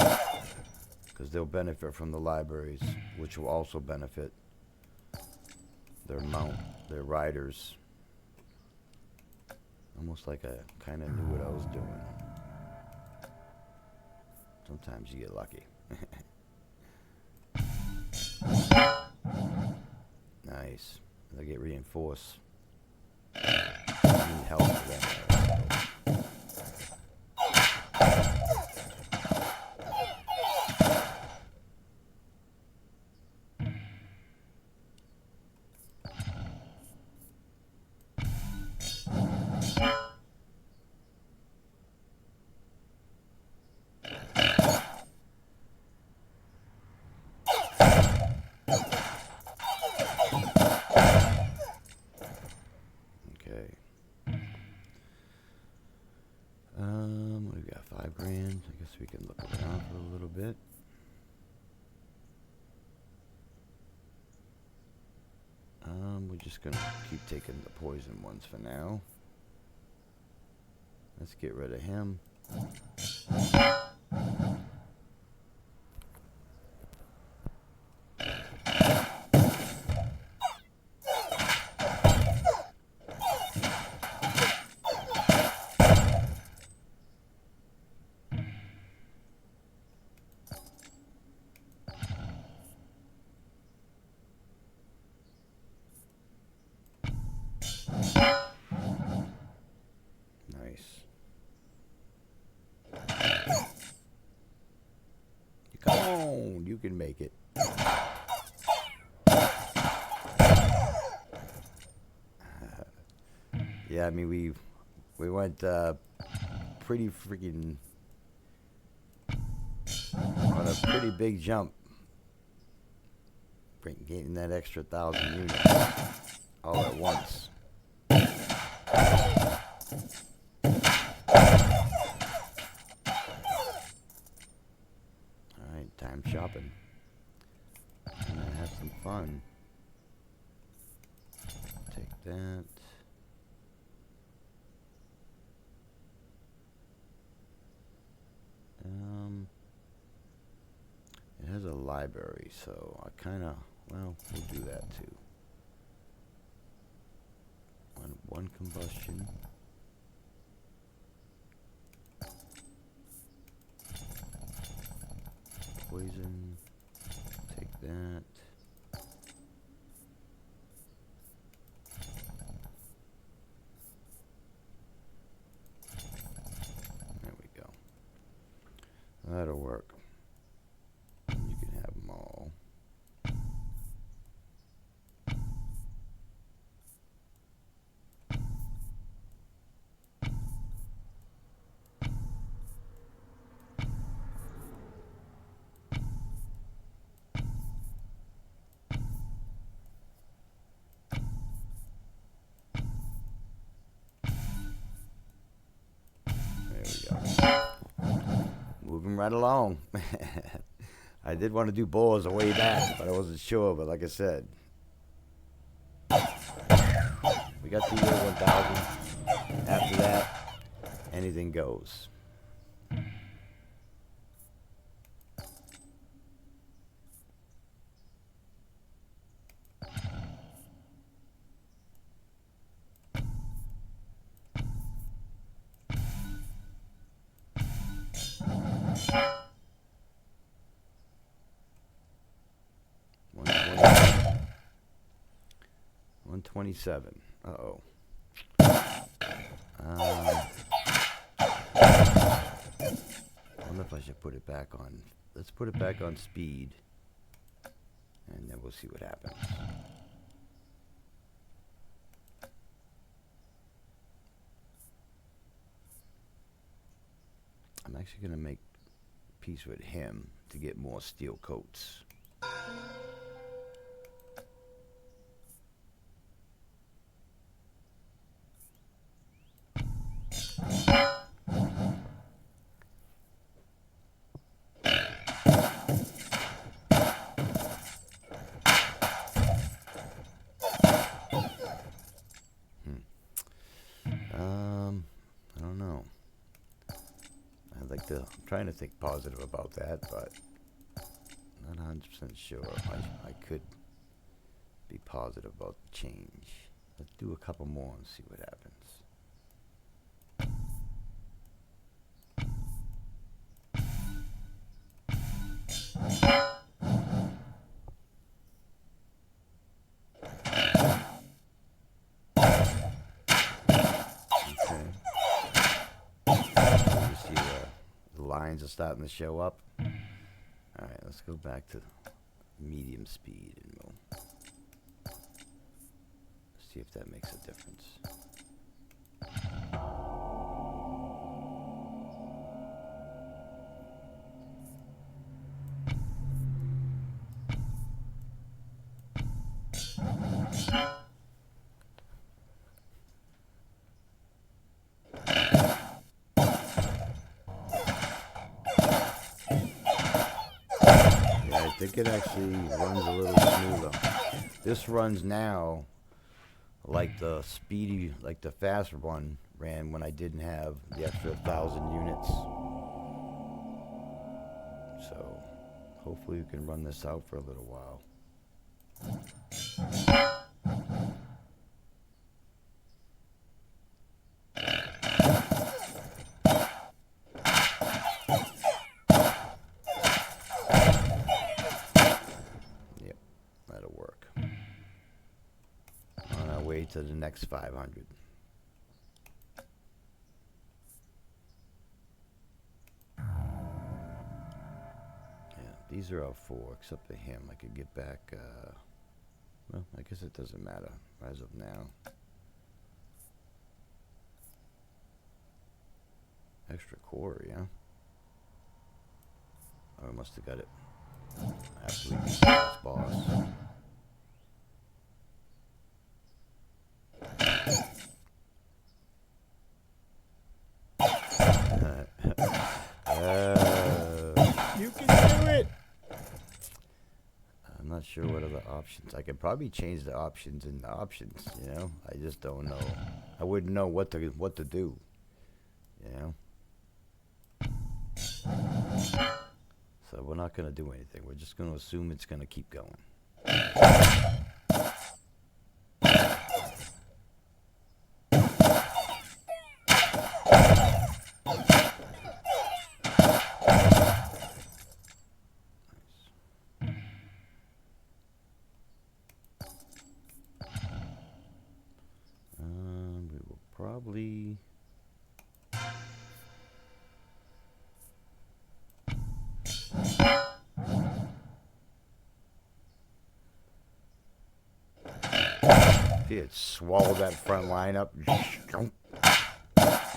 Because they'll benefit from the libraries, which will also benefit their mount, their riders. Almost like I kind of knew what I was doing. Sometimes you get lucky. Nice. They get reinforced. I need help for that. We've got $5 grand. I guess we can look around for a little bit. We're just gonna keep taking the poison ones for now. Let's get rid of him. Come on, you can make it. Yeah, I mean we went pretty freaking on a pretty big jump, getting that extra 1,000 units all at once. Time shopping. And I have some fun. Take that. It has a library, so I kind of, well, we'll do that too. One combustion. Poison, take that. There we go. That'll work. You can have them all. Moving right along. I did want to do bores way back, but I wasn't sure. But like I said, we got the year 1000. After that, anything goes. $127. Uh-oh. I wonder if I should put it back on. Let's put it back on speed. And then we'll see what happens. I'm actually going to make peace with him to get more steel coats. I don't know. I'm trying to think positive about that, but not 100% sure. I could be positive about the change. Let's do a couple more and see what happens. Lines are starting to show up. Alright, let's go back to medium speed and we'll see if that makes a difference. I think it actually runs a little smoother. This runs now like the speedy, like the fast one ran when I didn't have the extra 1,000 units. So hopefully we can run this out for a little while. To the next 500. Yeah, these are all 4 except for him. I could get back, well, I guess it doesn't matter as of now. Extra core, yeah. Oh, I must have got it after we beat the last boss. You can do it! I'm not sure what other options. I could probably change the options in the options, you know? I just don't know. I wouldn't know what to do, you know? So we're not going to do anything. We're just going to assume it's going to keep going. We will probably... See it swallow that front line up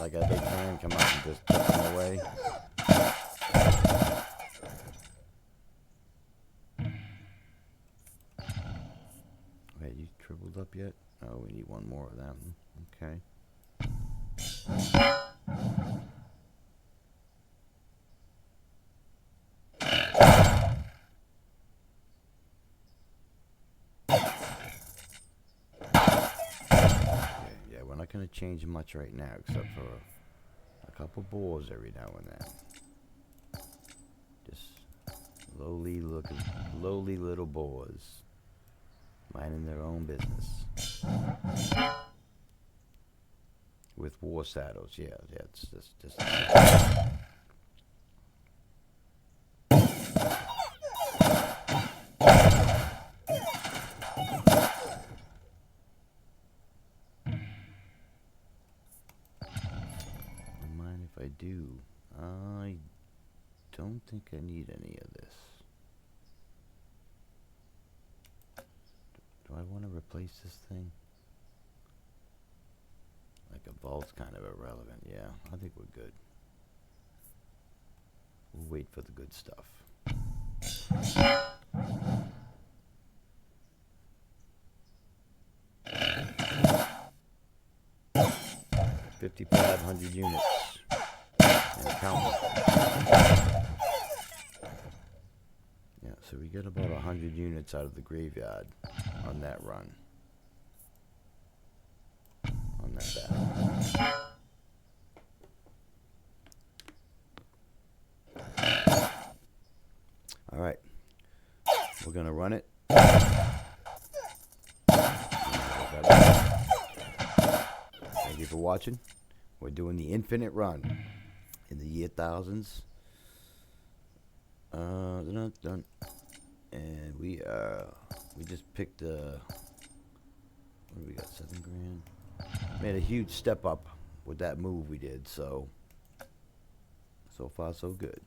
like a big hand, come out and just tip them away. Wait, you tripled up yet? Oh, we need one more of them. Okay. Yeah, we're not going to change much right now, except for a couple boars every now and then. Just lowly little boars, minding their own business. With war saddles, yeah, it's just I do. I don't think I need any of this. Do I want to replace this thing? Like a vault's kind of irrelevant. Yeah, I think we're good. We'll wait for the good stuff. 5,500 units. And counting. Yeah, so we get about 100 units out of the graveyard on that run. On that battle. Alright. We're gonna run it. Thank you for watching. We're doing the infinite run in the year thousands. Done. And we just picked what do we got, 7 grand? Made a huge step up with that move we did, so far so good.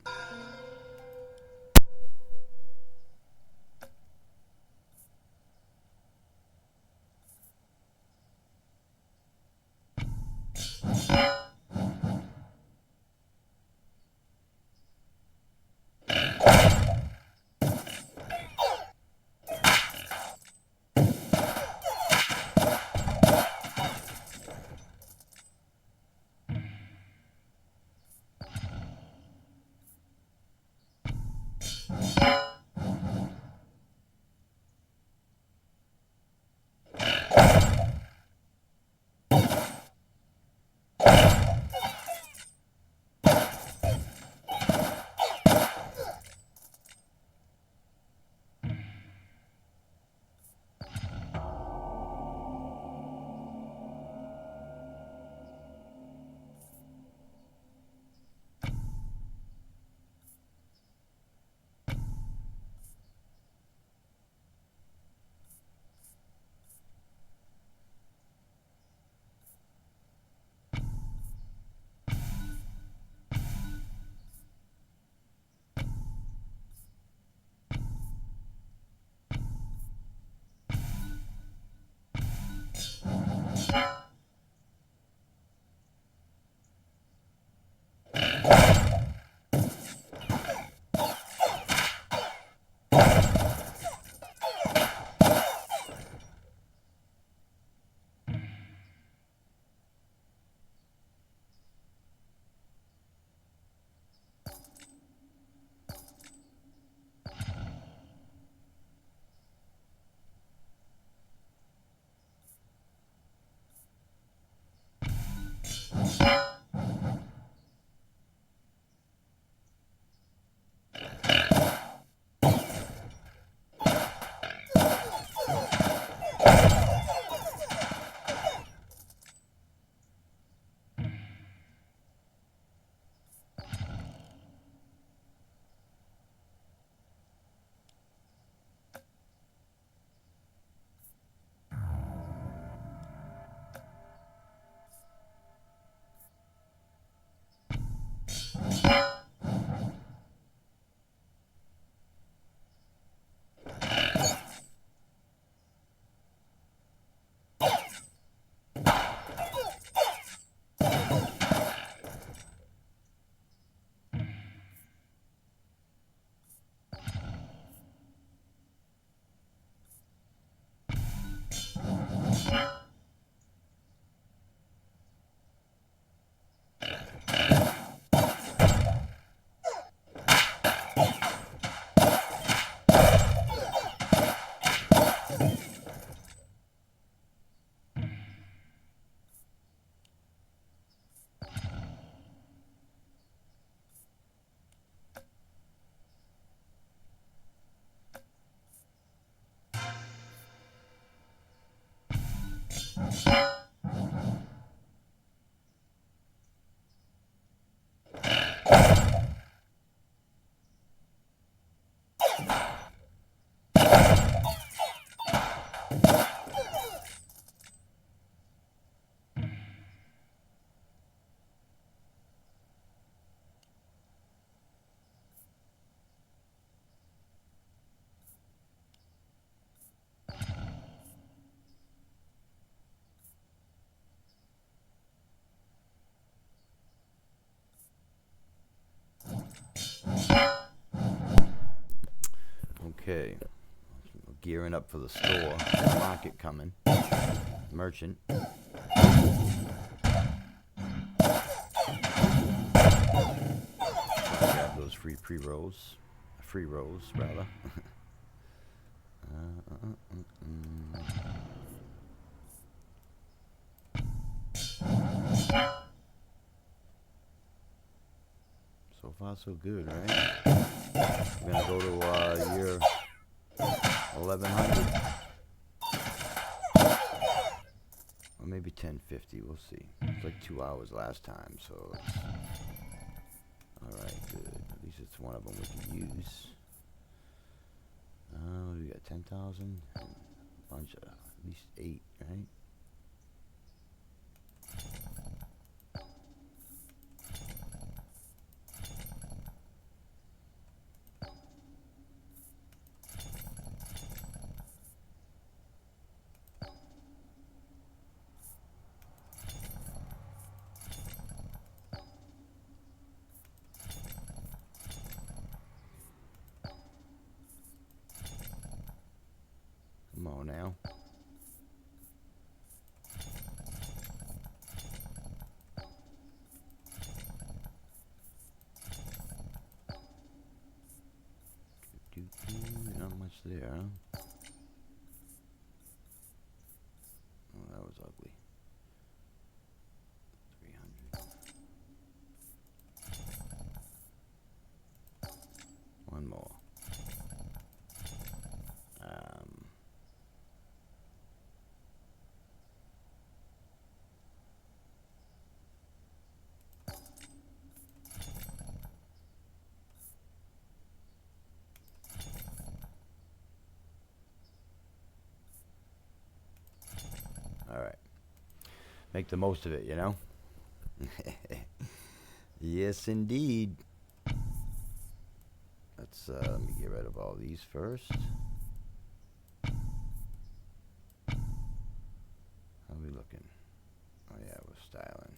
Okay. Gearing up for the store. Market coming. Merchant. Grab those free pre-rolls. Free rolls, rather. So far, so good, right? We're gonna go to year 1100, or maybe 1050. We'll see. It's like 2 hours last time, so it's all right. Good. At least it's one of them we can use. We got 10,000. A bunch of at least 8, right? Come on now. Not much there, huh? Oh, that was ugly. 300. One more. All right. Make the most of it, you know? Yes, indeed. Let's let me get rid of all these first. How are we looking? Oh yeah, we're styling.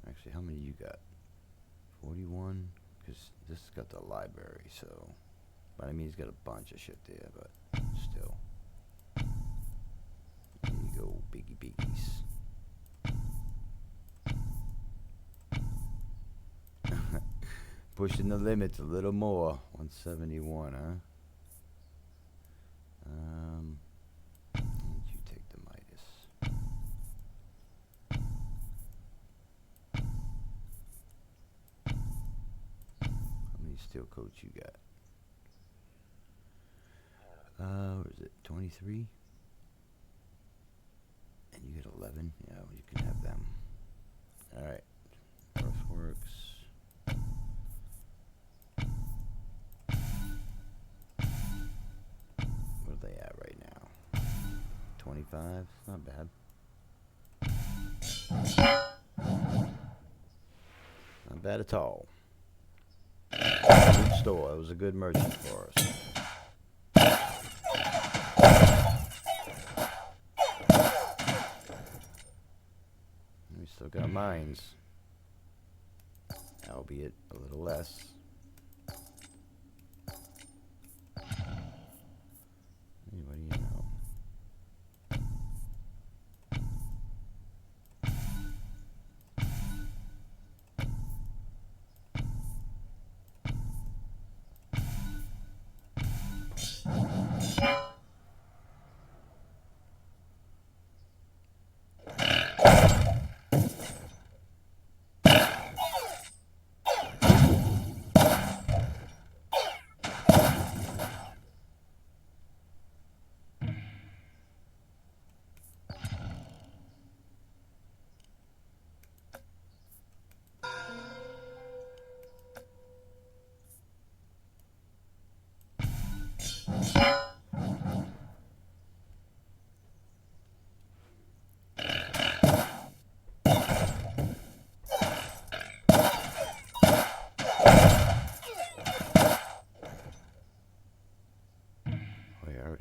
Actually, how many you got? 41? Because this has got the library, so... But I mean, he's got a bunch of shit there, but still. There you go, biggie biggies. Pushing the limits a little more. 171, huh? Why don't you take the Midas? How many steel coats you got? What is it? 23? And you get 11? Yeah, well, you can have them. Alright. Earthworks. What are they at right now? 25? It's not bad. Not bad at all. Good store. It was a good merchant for us. We still got mines. Albeit a little less. What do you know?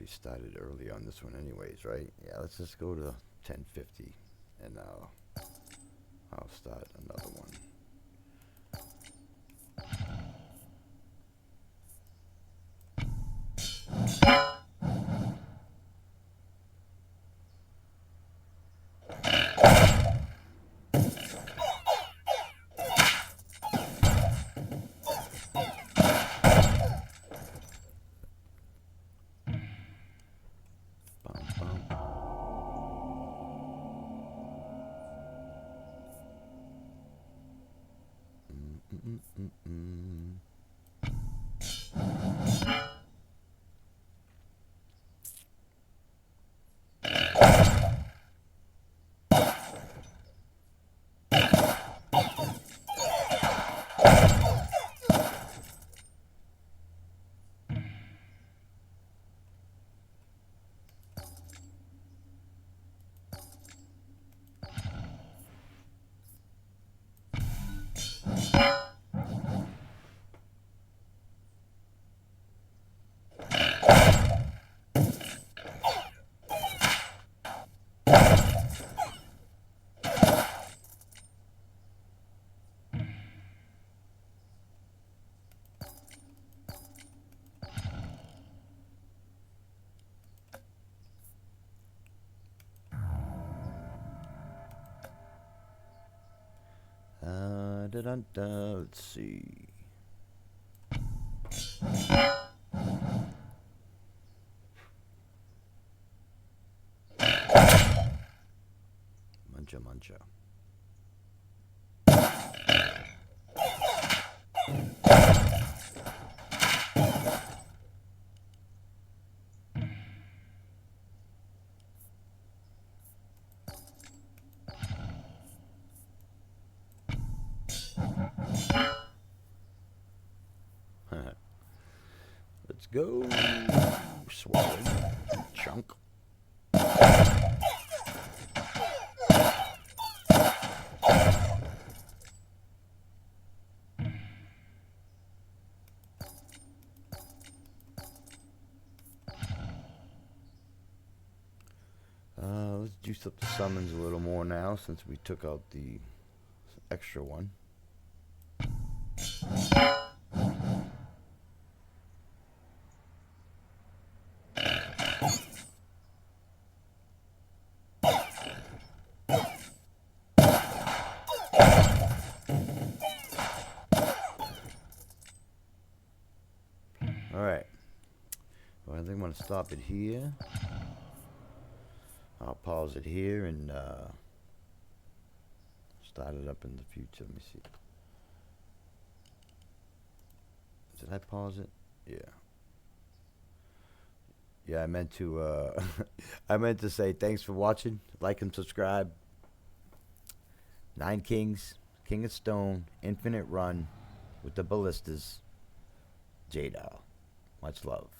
Started early on this one anyways, right? Yeah, let's just go to 1050 and I'll start another one. Let's see. Muncha muncha. Let's go. Swallow. Chunk. Let's juice up the summons a little more now since we took out the extra one. Alright. Well, I think I'm going to stop it here. I'll pause it here and start it up in the future. Let me see. Did I pause it? Yeah. Yeah, I meant to I meant to say thanks for watching. Like and subscribe. 9 Kings, King of Stone, Infinite Run with the Ballistas. J-Doll. Much love.